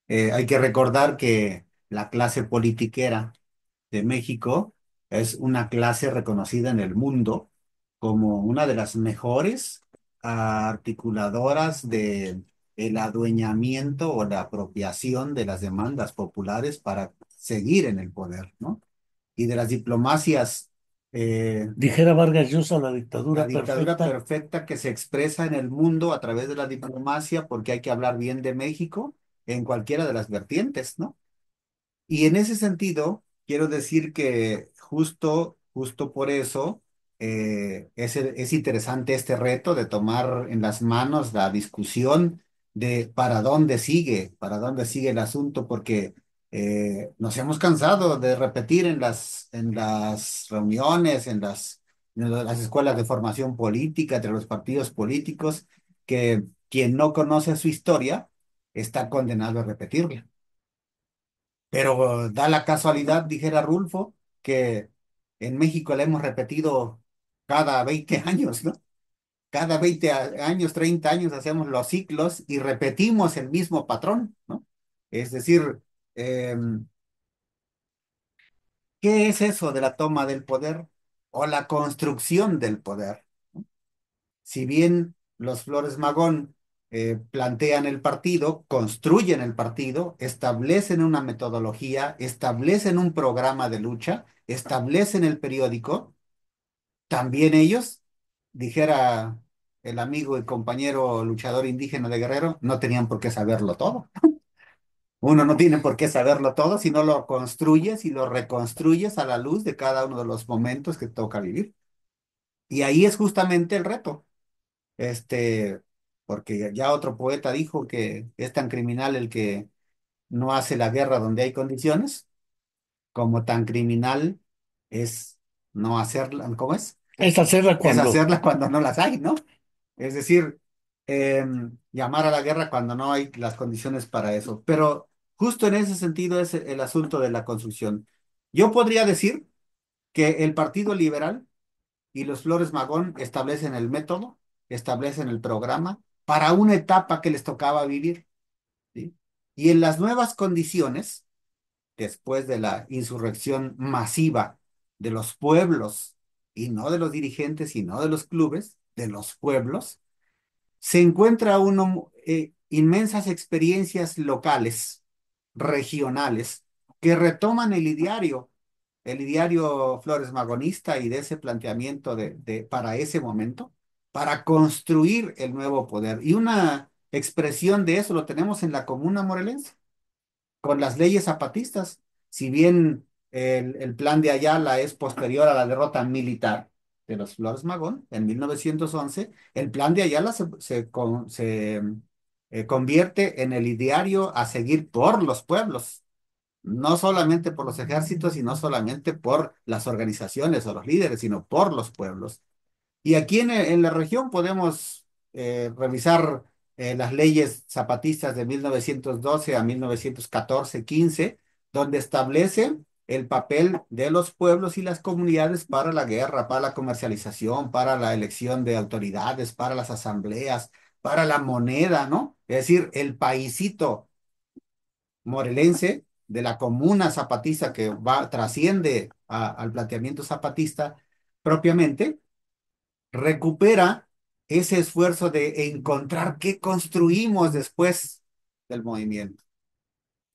Hay que recordar que la clase politiquera de México es una clase reconocida en el mundo como una de las mejores articuladoras de el adueñamiento o la apropiación de las demandas populares para seguir en el poder, ¿no? Y de las diplomacias, Dijera Vargas Llosa, la la dictadura dictadura perfecta. perfecta que se expresa en el mundo a través de la diplomacia, porque hay que hablar bien de México en cualquiera de las vertientes, ¿no? Y en ese sentido, quiero decir que justo por eso es interesante este reto de tomar en las manos la discusión de para dónde sigue el asunto, porque nos hemos cansado de repetir en las reuniones, en las escuelas de formación política, entre los partidos políticos, que quien no conoce su historia está condenado a repetirla. Pero da la casualidad, dijera Rulfo, que en México la hemos repetido cada 20 años, ¿no? Cada años, 30 años hacemos los ciclos y repetimos el mismo patrón, ¿no? Es decir, ¿qué es eso de la toma del poder o la construcción del poder? Si bien los Flores Magón plantean el partido, construyen el partido, establecen una metodología, establecen un programa de lucha, establecen el periódico, también ellos, dijera el amigo y compañero luchador indígena de Guerrero, no tenían por qué saberlo todo. Uno no tiene por qué saberlo todo si no lo construyes y lo reconstruyes a la luz de cada uno de los momentos que toca vivir. Y ahí es justamente el reto. Este, porque ya otro poeta dijo que es tan criminal el que no hace la guerra donde hay condiciones, como tan criminal es no hacerla, ¿cómo es? Es hacerla Es cuando hacerla cuando no las hay, ¿no? Es decir, llamar a la guerra cuando no hay las condiciones para eso. Pero justo en ese sentido es el asunto de la construcción. Yo podría decir que el Partido Liberal y los Flores Magón establecen el método, establecen el programa para una etapa que les tocaba vivir, ¿sí? Y en las nuevas condiciones, después de la insurrección masiva de los pueblos, y no de los dirigentes, y no de los clubes, de los pueblos, se encuentra uno inmensas experiencias locales, regionales, que retoman el ideario Flores Magonista y de ese planteamiento para ese momento, para construir el nuevo poder. Y una expresión de eso lo tenemos en la Comuna Morelense con las leyes zapatistas. Si bien el plan de Ayala es posterior a la derrota militar de los Flores Magón en 1911, el plan de Ayala se convierte en el ideario a seguir por los pueblos, no solamente por los ejércitos y no solamente por las organizaciones o los líderes, sino por los pueblos. Y aquí en la región podemos revisar las leyes zapatistas de 1912 a 1914-15, donde establece el papel de los pueblos y las comunidades para la guerra, para la comercialización, para la elección de autoridades, para las asambleas, para la moneda, ¿no? Es decir, el paisito morelense, de la comuna zapatista que trasciende al planteamiento zapatista propiamente, recupera ese esfuerzo de encontrar qué construimos después del movimiento.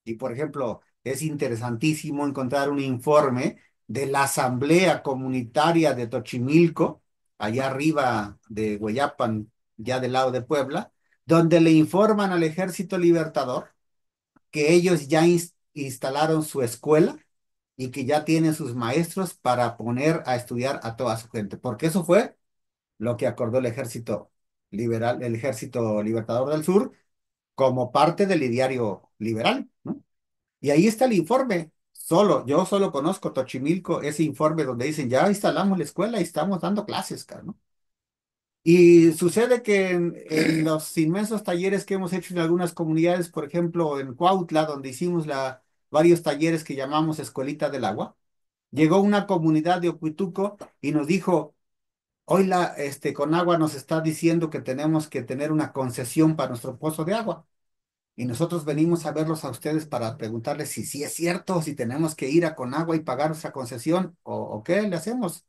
Y por ejemplo, es interesantísimo encontrar un informe de la Asamblea Comunitaria de Tochimilco, allá arriba de Hueyapan, ya del lado de Puebla, donde le informan al Ejército Libertador que ellos ya instalaron su escuela y que ya tienen sus maestros para poner a estudiar a toda su gente, porque eso fue lo que acordó el Ejército Liberal, el Ejército Libertador del Sur, como parte del ideario liberal, ¿no? Y ahí está el informe. Yo solo conozco Tochimilco, ese informe donde dicen, ya instalamos la escuela y estamos dando clases, cara, ¿no? Y sucede que en los inmensos talleres que hemos hecho en algunas comunidades, por ejemplo, en Cuautla, donde hicimos varios talleres que llamamos Escuelita del Agua, llegó una comunidad de Ocuituco y nos dijo, hoy Conagua nos está diciendo que tenemos que tener una concesión para nuestro pozo de agua. Y nosotros venimos a verlos a ustedes para preguntarles si sí es cierto, si tenemos que ir a Conagua y pagar nuestra concesión o qué le hacemos.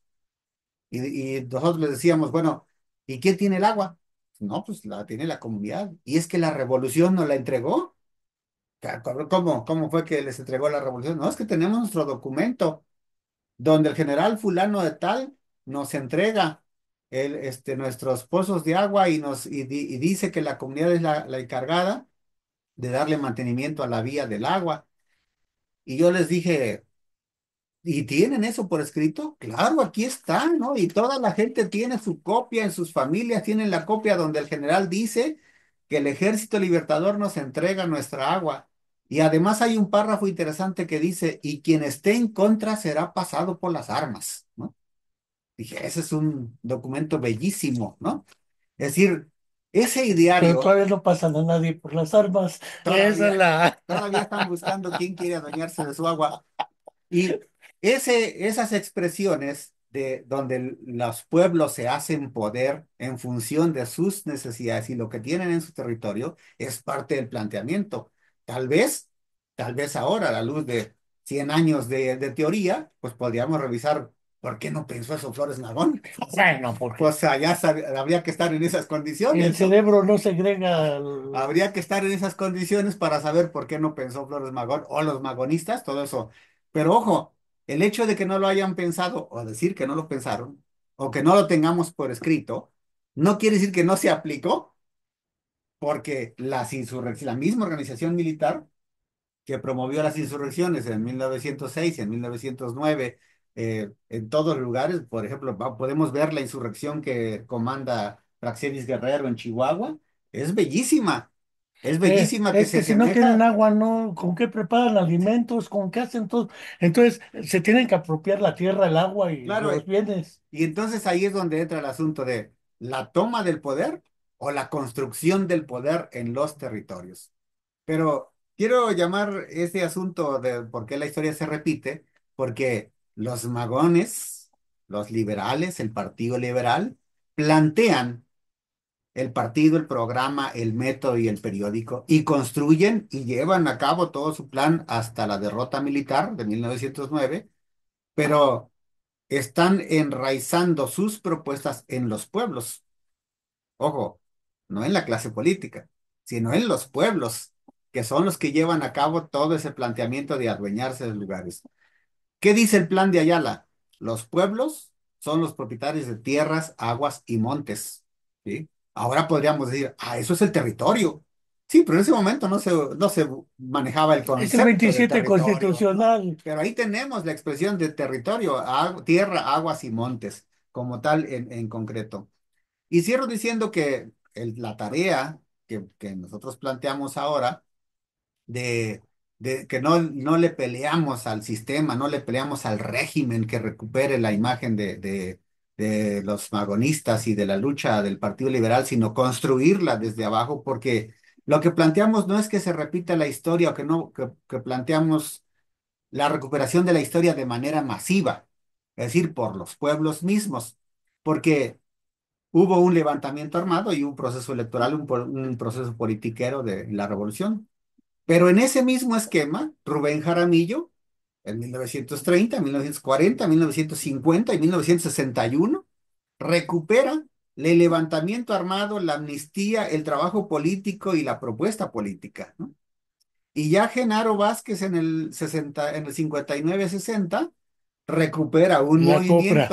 Y nosotros les decíamos, bueno, ¿y quién tiene el agua? No, pues la tiene la comunidad. Y es que la revolución nos la entregó. ¿Cómo fue que les entregó la revolución? No, es que tenemos nuestro documento donde el general fulano de tal nos entrega nuestros pozos de agua y dice que la comunidad es la encargada de darle mantenimiento a la vía del agua. Y yo les dije, ¿y tienen eso por escrito? Claro, aquí está, ¿no? Y toda la gente tiene su copia, en sus familias tienen la copia donde el general dice que el Ejército Libertador nos entrega nuestra agua. Y además hay un párrafo interesante que dice, y quien esté en contra será pasado por las armas, ¿no? Dije, ese es un documento bellísimo, ¿no? Es decir, ese Pero ideario todavía no pasan a nadie por las armas. Esa es todavía, la... todavía están buscando quién quiere adueñarse de su agua. Y esas expresiones de donde los pueblos se hacen poder en función de sus necesidades y lo que tienen en su territorio es parte del planteamiento. Tal vez, tal vez ahora, a la luz de 100 años de teoría, pues podríamos revisar por qué no pensó eso Flores Magón. Bueno, porque Pues allá habría que estar en esas el condiciones, ¿no? cerebro no segrega... Habría que estar en esas condiciones para saber por qué no pensó Flores Magón o los magonistas, todo eso. Pero ojo, el hecho de que no lo hayan pensado o decir que no lo pensaron o que no lo tengamos por escrito, no quiere decir que no se aplicó, porque la misma organización militar que promovió las insurrecciones en 1906 y en 1909, en todos los lugares, por ejemplo, podemos ver la insurrección que comanda Praxedis Guerrero en Chihuahua, es bellísima. Es bellísima que Es se que si no tienen asemeja, agua, no, ¿con qué preparan alimentos? ¿Con qué hacen todo? Entonces, se tienen que apropiar la tierra, el agua y claro, los bienes. y entonces ahí es donde entra el asunto de la toma del poder o la construcción del poder en los territorios. Pero quiero llamar este asunto de por qué la historia se repite, porque los magones, los liberales, el Partido Liberal, plantean el partido, el programa, el método y el periódico y construyen y llevan a cabo todo su plan hasta la derrota militar de 1909, pero están enraizando sus propuestas en los pueblos. Ojo, no en la clase política, sino en los pueblos, que son los que llevan a cabo todo ese planteamiento de adueñarse de lugares. ¿Qué dice el plan de Ayala? Los pueblos son los propietarios de tierras, aguas y montes. ¿Sí? Ahora podríamos decir, eso es el territorio. Sí, pero en ese momento no se manejaba el Es el concepto de 27 territorio. constitucional. Pero ahí tenemos la expresión de territorio, tierra, aguas y montes, como tal en concreto. Y cierro diciendo que la tarea que nosotros planteamos ahora de, de que no le peleamos al sistema, no le peleamos al régimen que recupere la imagen de los magonistas y de la lucha del Partido Liberal, sino construirla desde abajo, porque lo que planteamos no es que se repita la historia o que no, que planteamos la recuperación de la historia de manera masiva, es decir, por los pueblos mismos, porque hubo un levantamiento armado y un proceso electoral, un proceso politiquero de la revolución. Pero en ese mismo esquema, Rubén Jaramillo, en 1930, 1940, 1950 y 1961, recupera el levantamiento armado, la amnistía, el trabajo político y la propuesta política, ¿no? Y ya Genaro Vázquez en el 60, en el 59-60 La copra.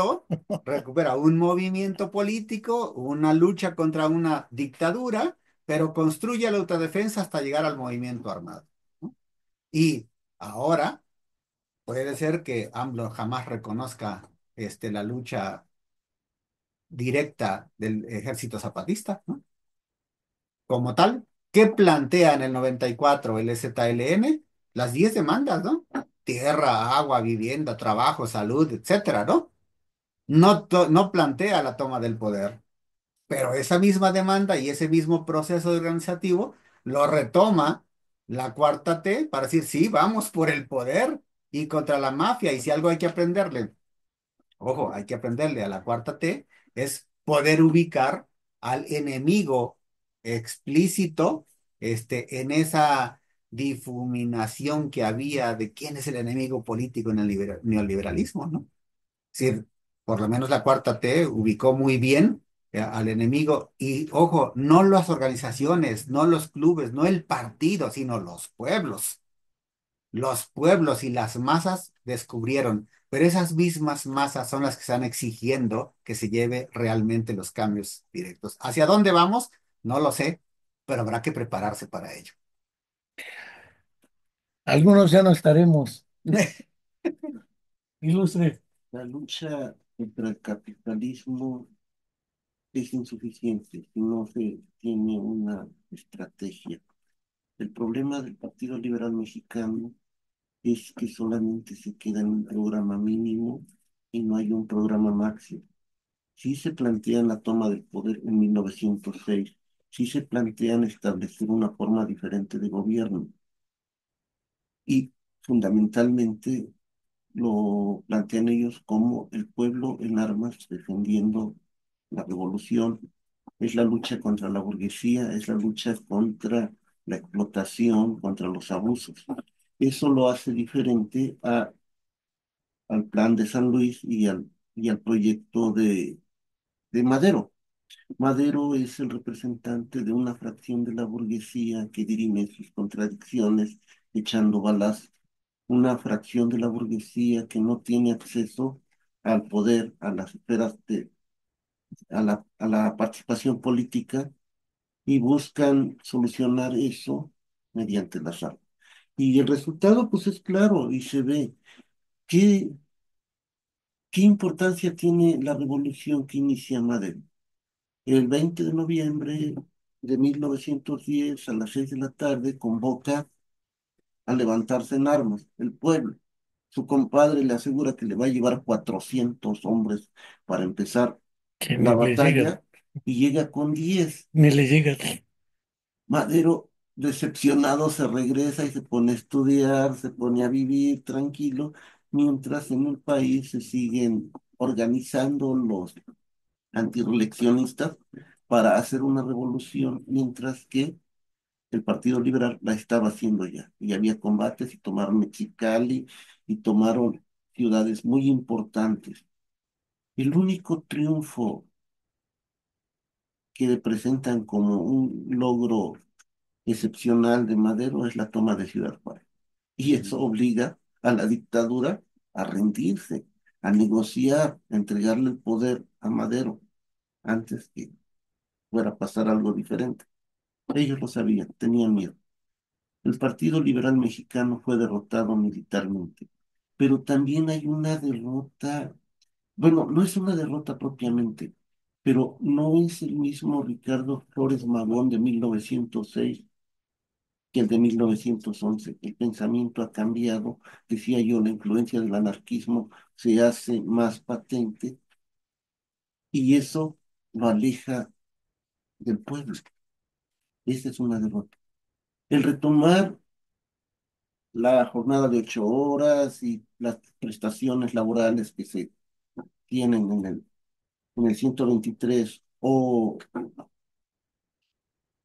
recupera un movimiento político, una lucha contra una dictadura, pero construye la autodefensa hasta llegar al movimiento armado, ¿no? Y ahora puede ser que AMLO jamás reconozca la lucha directa del ejército zapatista, ¿no? Como tal, ¿qué plantea en el 94 el EZLN? Las 10 demandas, ¿no? Tierra, agua, vivienda, trabajo, salud, etcétera, ¿no? No plantea la toma del poder, pero esa misma demanda y ese mismo proceso organizativo lo retoma la cuarta T para decir, sí, vamos por el poder y contra la mafia, y si algo hay que aprenderle, ojo, hay que aprenderle a la cuarta T, es poder ubicar al enemigo explícito, en esa difuminación que había de quién es el enemigo político en el neoliberalismo, ¿no? Es decir, por lo menos la cuarta T ubicó muy bien al enemigo y, ojo, no las organizaciones, no los clubes, no el partido, sino los pueblos. Los pueblos y las masas descubrieron, pero esas mismas masas son las que están exigiendo que se lleve realmente los cambios directos. ¿Hacia dónde vamos? No lo sé, pero habrá que prepararse para ello. Algunos ya no estaremos. Ilustre. La lucha contra el capitalismo es insuficiente si no se tiene una estrategia. El problema del Partido Liberal Mexicano es que solamente se queda en un programa mínimo y no hay un programa máximo. Sí se plantean la toma del poder en 1906, sí se plantean establecer una forma diferente de gobierno y fundamentalmente lo plantean ellos como el pueblo en armas defendiendo la revolución, es la lucha contra la burguesía, es la lucha contra la explotación, contra los abusos. Eso lo hace diferente al plan de San Luis y al proyecto de Madero. Madero es el representante de una fracción de la burguesía que dirime sus contradicciones echando balas, una fracción de la burguesía que no tiene acceso al poder, a las esferas a la participación política y buscan solucionar eso mediante las armas. Y el resultado, pues es claro y se ve. ¿Qué, qué importancia tiene la revolución que inicia Madero? El 20 de noviembre de 1910 a las 6 de la tarde convoca a levantarse en armas el pueblo. Su compadre le asegura que le va a llevar 400 hombres para empezar Que la ni le llega, batalla y llega con 10. ni le llega. Madero, decepcionado, se regresa y se pone a estudiar, se pone a vivir tranquilo, mientras en el país se siguen organizando los antireeleccionistas para hacer una revolución, mientras que el Partido Liberal la estaba haciendo ya. Y había combates y tomaron Mexicali y tomaron ciudades muy importantes. El único triunfo que presentan como un logro excepcional de Madero es la toma de Ciudad Juárez. Y eso obliga a la dictadura a rendirse, a negociar, a entregarle el poder a Madero antes que fuera a pasar algo diferente. Ellos lo sabían, tenían miedo. El Partido Liberal Mexicano fue derrotado militarmente, pero también hay una derrota, bueno, no es una derrota propiamente, pero no es el mismo Ricardo Flores Magón de 1906 que el de 1911. El pensamiento ha cambiado, decía yo, la influencia del anarquismo se hace más patente y eso lo aleja del pueblo. Esa es una derrota. El retomar la jornada de 8 horas y las prestaciones laborales que se tienen en el 123 o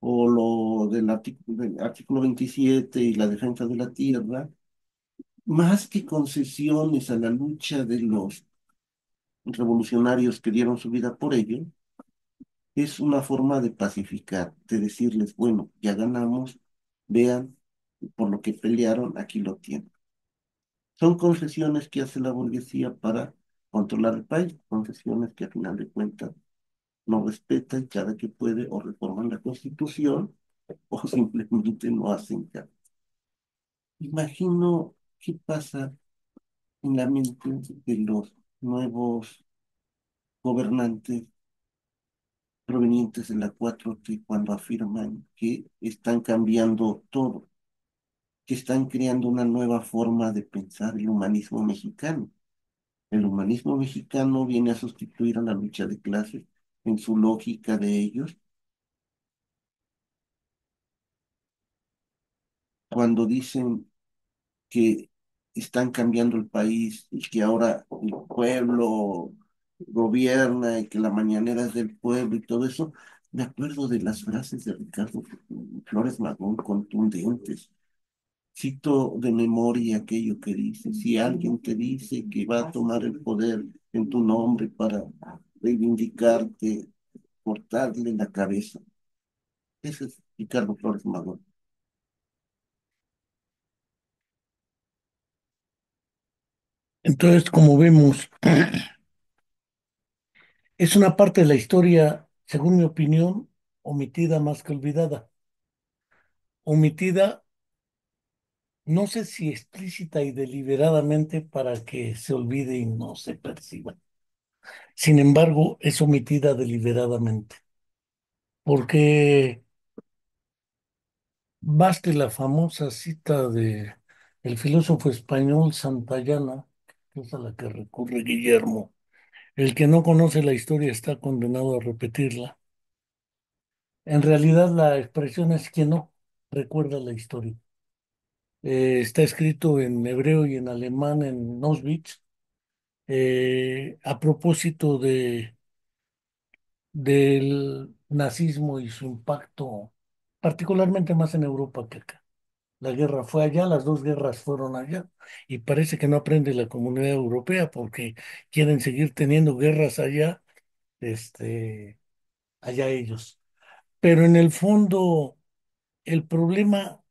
o lo del artículo 27 y la defensa de la tierra, más que concesiones a la lucha de los revolucionarios que dieron su vida por ello, es una forma de pacificar, de decirles, bueno, ya ganamos, vean, por lo que pelearon, aquí lo tienen. Son concesiones que hace la burguesía para controlar el país, concesiones que a final de cuentas no respetan cada que puede o reforman la Constitución o simplemente no hacen caso. Imagino qué pasa en la mente de los nuevos gobernantes provenientes de la 4T cuando afirman que están cambiando todo, que están creando una nueva forma de pensar el humanismo mexicano. El humanismo mexicano viene a sustituir a la lucha de clases en su lógica de ellos, cuando dicen que están cambiando el país y que ahora el pueblo gobierna y que la mañanera es del pueblo y todo eso, me acuerdo de las frases de Ricardo Flores Magón contundentes. Cito de memoria aquello que dice, si alguien te dice que va a tomar el poder en tu nombre para reivindicarte, cortarle la cabeza. Ese es Ricardo Flores Magón. Entonces, como vemos, es una parte de la historia, según mi opinión, omitida más que olvidada. Omitida, no sé si explícita y deliberadamente para que se olvide y no se perciba. Sin embargo, es omitida deliberadamente, porque baste la famosa cita de el filósofo español Santayana, que es a la que recurre Guillermo. El que no conoce la historia está condenado a repetirla. En realidad, la expresión es quien no recuerda la historia. Está escrito en hebreo y en alemán en Auschwitz, a propósito del nazismo y su impacto, particularmente más en Europa que acá. La guerra fue allá, las dos guerras fueron allá, y parece que no aprende la comunidad europea porque quieren seguir teniendo guerras allá, este, allá ellos. Pero en el fondo, el problema,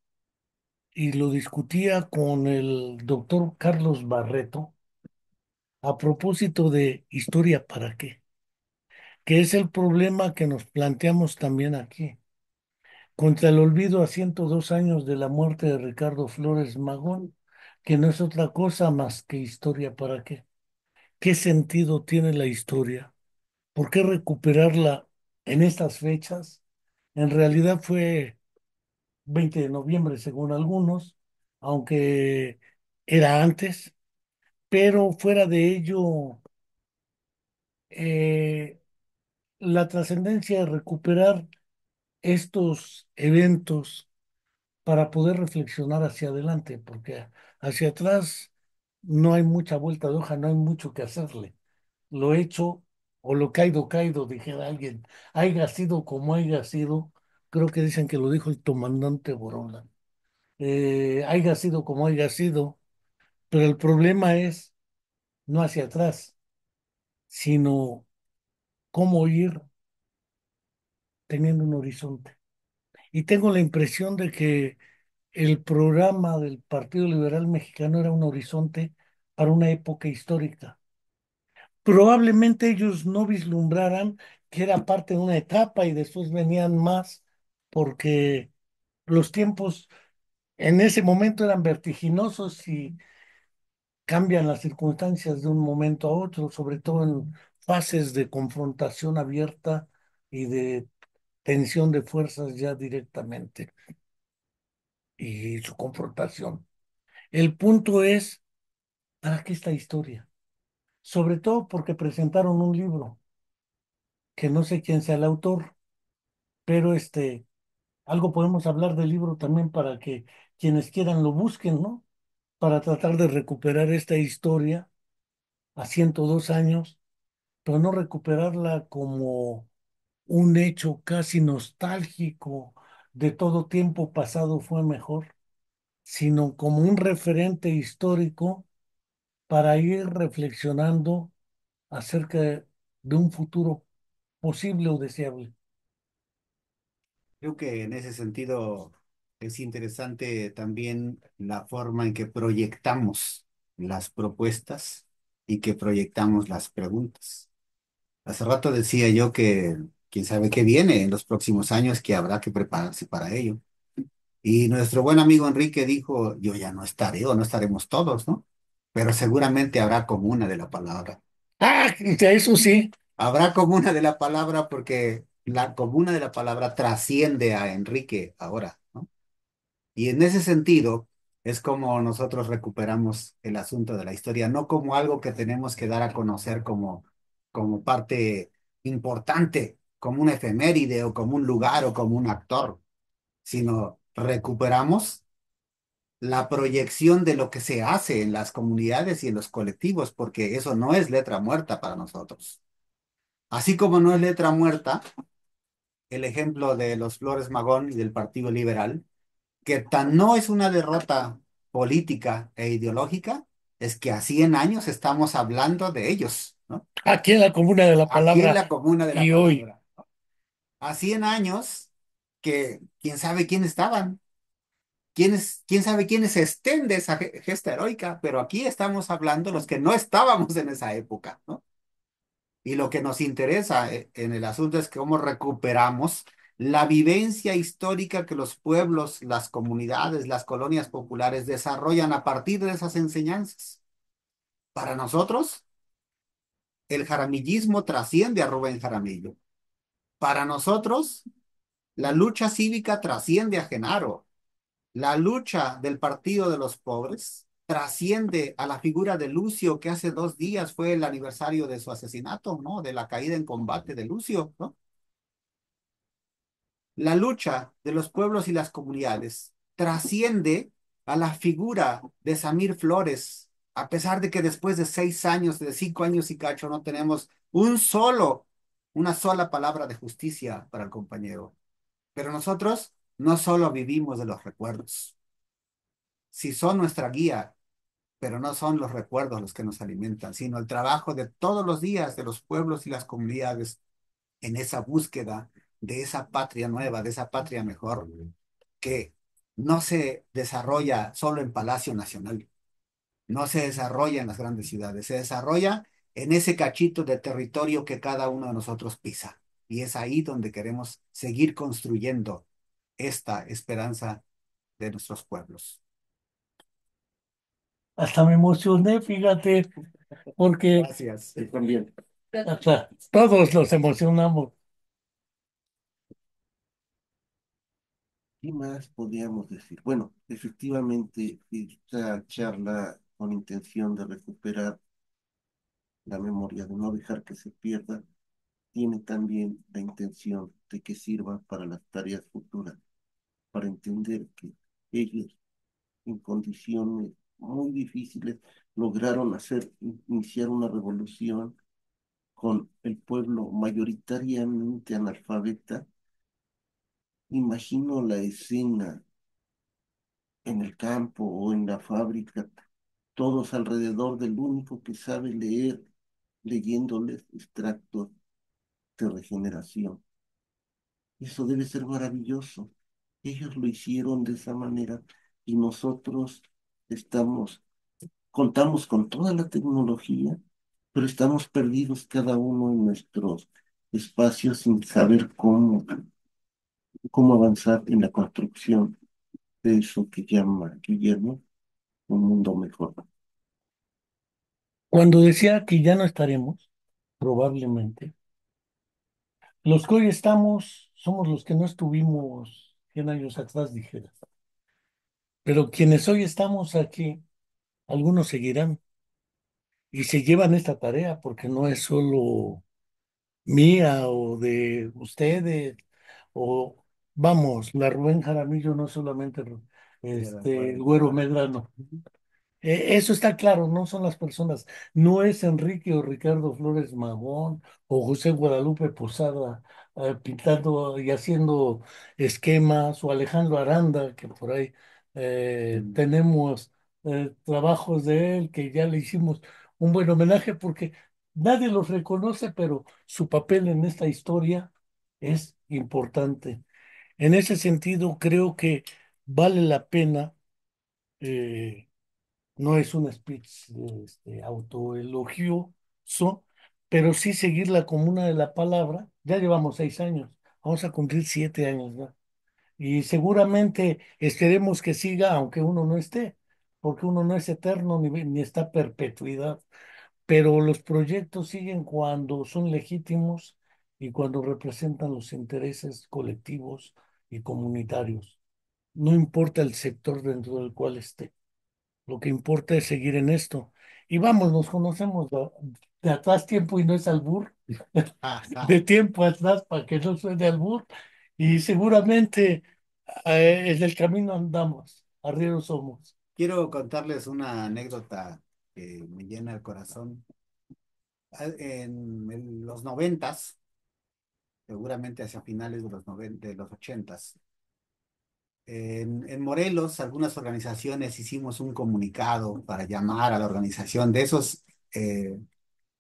y lo discutía con el doctor Carlos Barreto, a propósito de historia para qué, que es el problema que nos planteamos también aquí. Contra el olvido a 102 años de la muerte de Ricardo Flores Magón, que no es otra cosa más que historia para qué. ¿Qué sentido tiene la historia? ¿Por qué recuperarla en estas fechas? En realidad fue 20 de noviembre, según algunos, aunque era antes, pero fuera de ello, eh, la trascendencia de recuperar estos eventos para poder reflexionar hacia adelante, porque hacia atrás no hay mucha vuelta de hoja, no hay mucho que hacerle. Lo hecho o lo caído, caído, dijera alguien, haya sido como haya sido, creo que dicen que lo dijo el comandante Borola, haya sido como haya sido, pero el problema es no hacia atrás, sino cómo ir teniendo un horizonte. Y tengo la impresión de que el programa del Partido Liberal Mexicano era un horizonte para una época histórica. Probablemente ellos no vislumbraran que era parte de una etapa y después venían más, porque los tiempos en ese momento eran vertiginosos y cambian las circunstancias de un momento a otro, sobre todo en fases de confrontación abierta y de tensión de fuerzas ya directamente y su confrontación. El punto es, ¿para qué esta historia? Sobre todo porque presentaron un libro, que no sé quién sea el autor, pero algo podemos hablar del libro también para que quienes quieran lo busquen, ¿no? Para tratar de recuperar esta historia a 102 años, pero no recuperarla como un hecho casi nostálgico de todo tiempo pasado fue mejor, sino como un referente histórico para ir reflexionando acerca de un futuro posible o deseable. Creo que en ese sentido es interesante también la forma en que proyectamos las propuestas y que proyectamos las preguntas. Hace rato decía yo que quién sabe qué viene en los próximos años, que habrá que prepararse para ello. Y nuestro buen amigo Enrique dijo, yo ya no estaré o no estaremos todos, ¿no? Pero seguramente habrá comuna de la palabra. Ah, eso sí. Habrá comuna de la palabra porque la comuna de la palabra trasciende a Enrique ahora, ¿no? Y en ese sentido es como nosotros recuperamos el asunto de la historia, no como algo que tenemos que dar a conocer como parte importante, como una efeméride o como un lugar o como un actor, sino recuperamos la proyección de lo que se hace en las comunidades y en los colectivos, porque eso no es letra muerta para nosotros. Así como no es letra muerta el ejemplo de los Flores Magón y del Partido Liberal, que tan no es una derrota política e ideológica, es que a 100 años estamos hablando de ellos, ¿no? Aquí en la comuna de la Aquí en palabra la comuna de la y hoy. palabra. A 100 años que quién sabe quién estaban, quién sabe quiénes estén de esa gesta heroica, pero aquí estamos hablando los que no estábamos en esa época, ¿no? Y lo que nos interesa en el asunto es cómo recuperamos la vivencia histórica que los pueblos, las comunidades, las colonias populares desarrollan a partir de esas enseñanzas. Para nosotros, el jaramillismo trasciende a Rubén Jaramillo. Para nosotros, la lucha cívica trasciende a Genaro. La lucha del Partido de los Pobres trasciende a la figura de Lucio, que hace 2 días fue el aniversario de su asesinato, ¿no? De la caída en combate de Lucio, ¿no? La lucha de los pueblos y las comunidades trasciende a la figura de Samir Flores, a pesar de que después de 6 años, de 5 años y cacho, no tenemos una sola palabra de justicia para el compañero. Pero nosotros no solo vivimos de los recuerdos, si son nuestra guía, pero no son los recuerdos los que nos alimentan, sino el trabajo de todos los días de los pueblos y las comunidades en esa búsqueda de esa patria nueva, de esa patria mejor, que no se desarrolla solo en Palacio Nacional, no se desarrolla en las grandes ciudades, se desarrolla en ese cachito de territorio que cada uno de nosotros pisa. Y es ahí donde queremos seguir construyendo esta esperanza de nuestros pueblos. Hasta me emocioné, fíjate, porque Gracias. Yo también. hasta todos nos emocionamos. ¿Qué más podríamos decir? Bueno, efectivamente, esta charla con intención de recuperar la memoria, de no dejar que se pierda, tiene también la intención de que sirva para las tareas futuras, para entender que ellos, en condiciones muy difíciles, lograron iniciar una revolución con el pueblo mayoritariamente analfabeta. Imagino la escena en el campo o en la fábrica, todos alrededor del único que sabe leer, leyéndoles extractos de regeneración. Eso debe ser maravilloso. Ellos lo hicieron de esa manera y nosotros estamos, contamos con toda la tecnología, pero estamos perdidos cada uno en nuestros espacios sin saber cómo avanzar en la construcción de eso que llama Guillermo un mundo mejor. Cuando decía que ya no estaremos, probablemente, los que hoy estamos somos los que no estuvimos 100 años atrás, dijera. Pero quienes hoy estamos aquí, algunos seguirán y se llevan esta tarea porque no es solo mía o de ustedes o vamos, la Rubén Jaramillo no solamente De el acuerdo. Güero Medrano. Eso está claro, no son las personas, no es Enrique o Ricardo Flores Magón o José Guadalupe Posada pintando y haciendo esquemas o Alejandro Aranda, que por ahí Mm. tenemos trabajos de él que ya le hicimos un buen homenaje porque nadie los reconoce, pero su papel en esta historia es importante. En ese sentido, creo que vale la pena. eh, no es un speech autoelogioso, pero sí seguir la comuna de la palabra. Ya llevamos 6 años, vamos a cumplir 7 años ya. Y seguramente esperemos que siga, aunque uno no esté, porque uno no es eterno ni está a perpetuidad. Pero los proyectos siguen cuando son legítimos y cuando representan los intereses colectivos y comunitarios. No importa el sector dentro del cual esté. Lo que importa es seguir en esto. Y vamos, nos conocemos de atrás tiempo y no es albur, Ajá. de tiempo atrás para que no suene albur. Y seguramente en el camino andamos, arrieros somos. Quiero contarles una anécdota que me llena el corazón. En los noventas, seguramente hacia finales de de los ochentas, en Morelos, algunas organizaciones hicimos un comunicado para llamar a la organización de esos eh,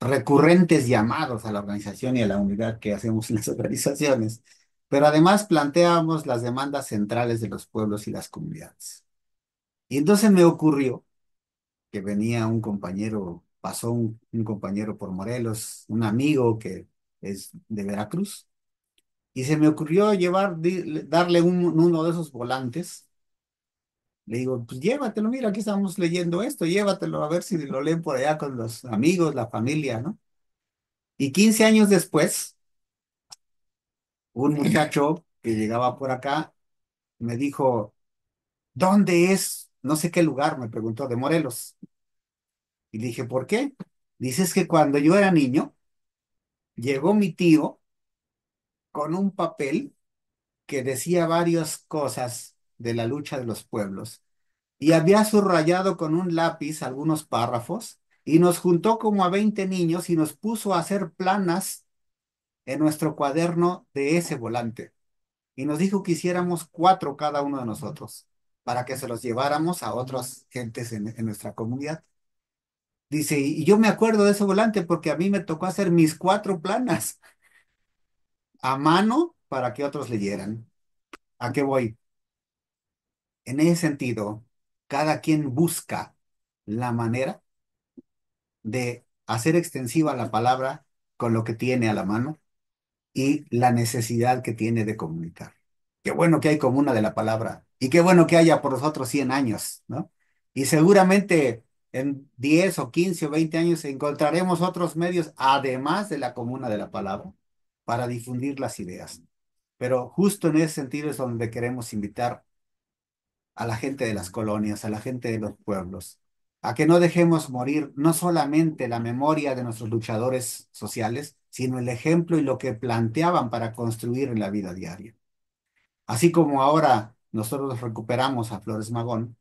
recurrentes llamados a la organización y a la unidad que hacemos en las organizaciones. Pero además planteábamos las demandas centrales de los pueblos y las comunidades. Y entonces me ocurrió que venía un compañero, pasó un compañero por Morelos, un amigo que es de Veracruz, y se me ocurrió darle uno de esos volantes. Le digo, pues llévatelo, mira, aquí estamos leyendo esto, llévatelo a ver si lo leen por allá con los amigos, la familia, ¿no? Y 15 años después, un muchacho que llegaba por acá me dijo, ¿dónde es? No sé qué lugar, me preguntó, de Morelos. Y le dije, ¿por qué? Dices que cuando yo era niño, llegó mi tío con un papel que decía varias cosas de la lucha de los pueblos y había subrayado con un lápiz algunos párrafos y nos juntó como a 20 niños y nos puso a hacer planas en nuestro cuaderno de ese volante y nos dijo que hiciéramos 4 cada uno de nosotros para que se los lleváramos a otras gentes en nuestra comunidad. Dice, y yo me acuerdo de ese volante porque a mí me tocó hacer mis 4 planas a mano para que otros leyeran. ¿A qué voy? En ese sentido, cada quien busca la manera de hacer extensiva la palabra con lo que tiene a la mano y la necesidad que tiene de comunicar. Qué bueno que hay comuna de la palabra y qué bueno que haya por los otros 100 años, ¿no? Y seguramente en 10 o 15 o 20 años encontraremos otros medios, además de la comuna de la palabra, para difundir las ideas. Pero justo en ese sentido es donde queremos invitar a la gente de las colonias, a la gente de los pueblos, a que no dejemos morir no solamente la memoria de nuestros luchadores sociales, sino el ejemplo y lo que planteaban para construir en la vida diaria. Así como ahora nosotros recuperamos a Flores Magón,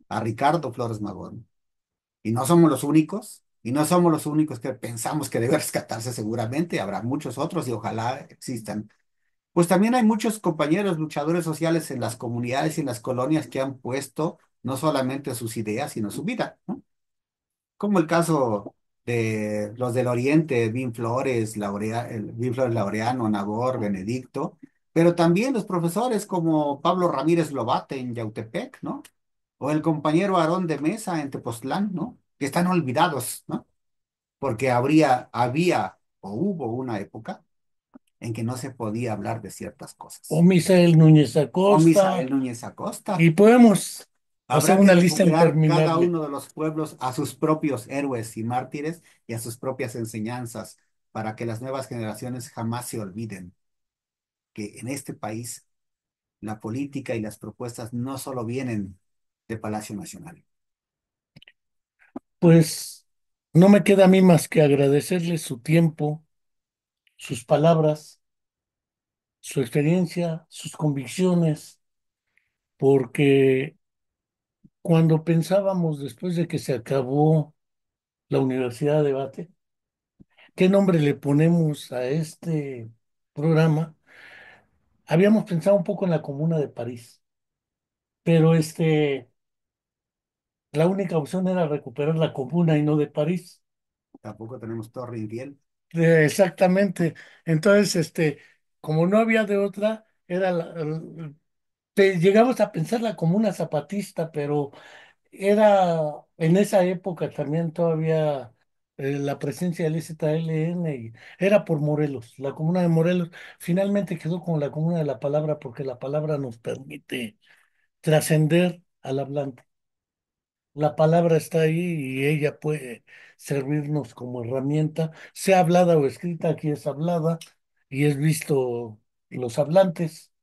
a Ricardo Flores Magón, y no somos los únicos, y no somos los únicos que pensamos que debe rescatarse seguramente, habrá muchos otros y ojalá existan. Pues también hay muchos compañeros luchadores sociales en las comunidades y en las colonias que han puesto no solamente sus ideas, sino su vida, ¿no? Como el caso de los del Oriente, Vin Flores Laureano, Nabor, Benedicto, pero también los profesores como Pablo Ramírez Lobate en Yautepec, ¿no? O el compañero Aarón de Mesa en Tepoztlán, ¿no? Que están olvidados, ¿no? Porque había o hubo una época en que no se podía hablar de ciertas O cosas. Misael Núñez O Acosta, Misael Núñez Acosta. y podemos hacer Habrá que una lista recuperar cada interminable. uno de los pueblos a sus propios héroes y mártires y a sus propias enseñanzas para que las nuevas generaciones jamás se olviden que en este país la política y las propuestas no solo vienen de Palacio Nacional. Pues no me queda a mí más que agradecerles su tiempo, sus palabras, su experiencia, sus convicciones, porque cuando pensábamos después de que se acabó la Universidad de Debate, ¿qué nombre le ponemos a este programa? Habíamos pensado un poco en la Comuna de París, pero la única opción era recuperar la Comuna y no de París. Tampoco tenemos Torre Infiel. Exactamente. Entonces, como no había de otra, era llegamos a pensarla como una zapatista, pero era en esa época también todavía la presencia del ZLN y era por Morelos, la comuna de Morelos. Finalmente quedó como la comuna de la palabra porque la palabra nos permite trascender al hablante. La palabra está ahí y ella puede servirnos como herramienta, sea hablada o escrita, aquí es hablada y es visto los hablantes.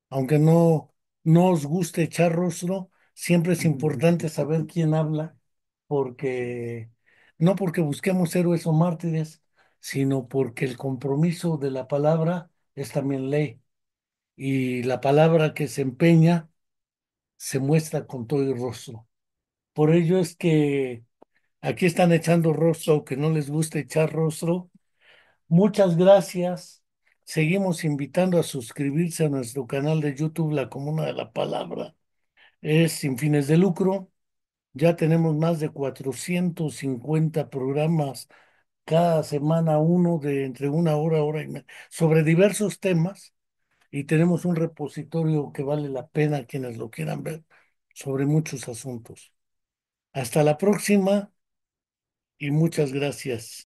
Aunque no os guste echar rostro, siempre es importante saber quién habla, porque no porque busquemos héroes o mártires, sino porque el compromiso de la palabra es también ley. Y la palabra que se empeña se muestra con todo el rostro. Por ello es que aquí están echando rostro, que no les gusta echar rostro. Muchas gracias. Seguimos invitando a suscribirse a nuestro canal de YouTube, La Comuna de la Palabra. Es sin fines de lucro. Ya tenemos más de 450 programas, cada semana uno de entre una hora, hora y media, sobre diversos temas. Y tenemos un repositorio que vale la pena quienes lo quieran ver sobre muchos asuntos. Hasta la próxima y muchas gracias.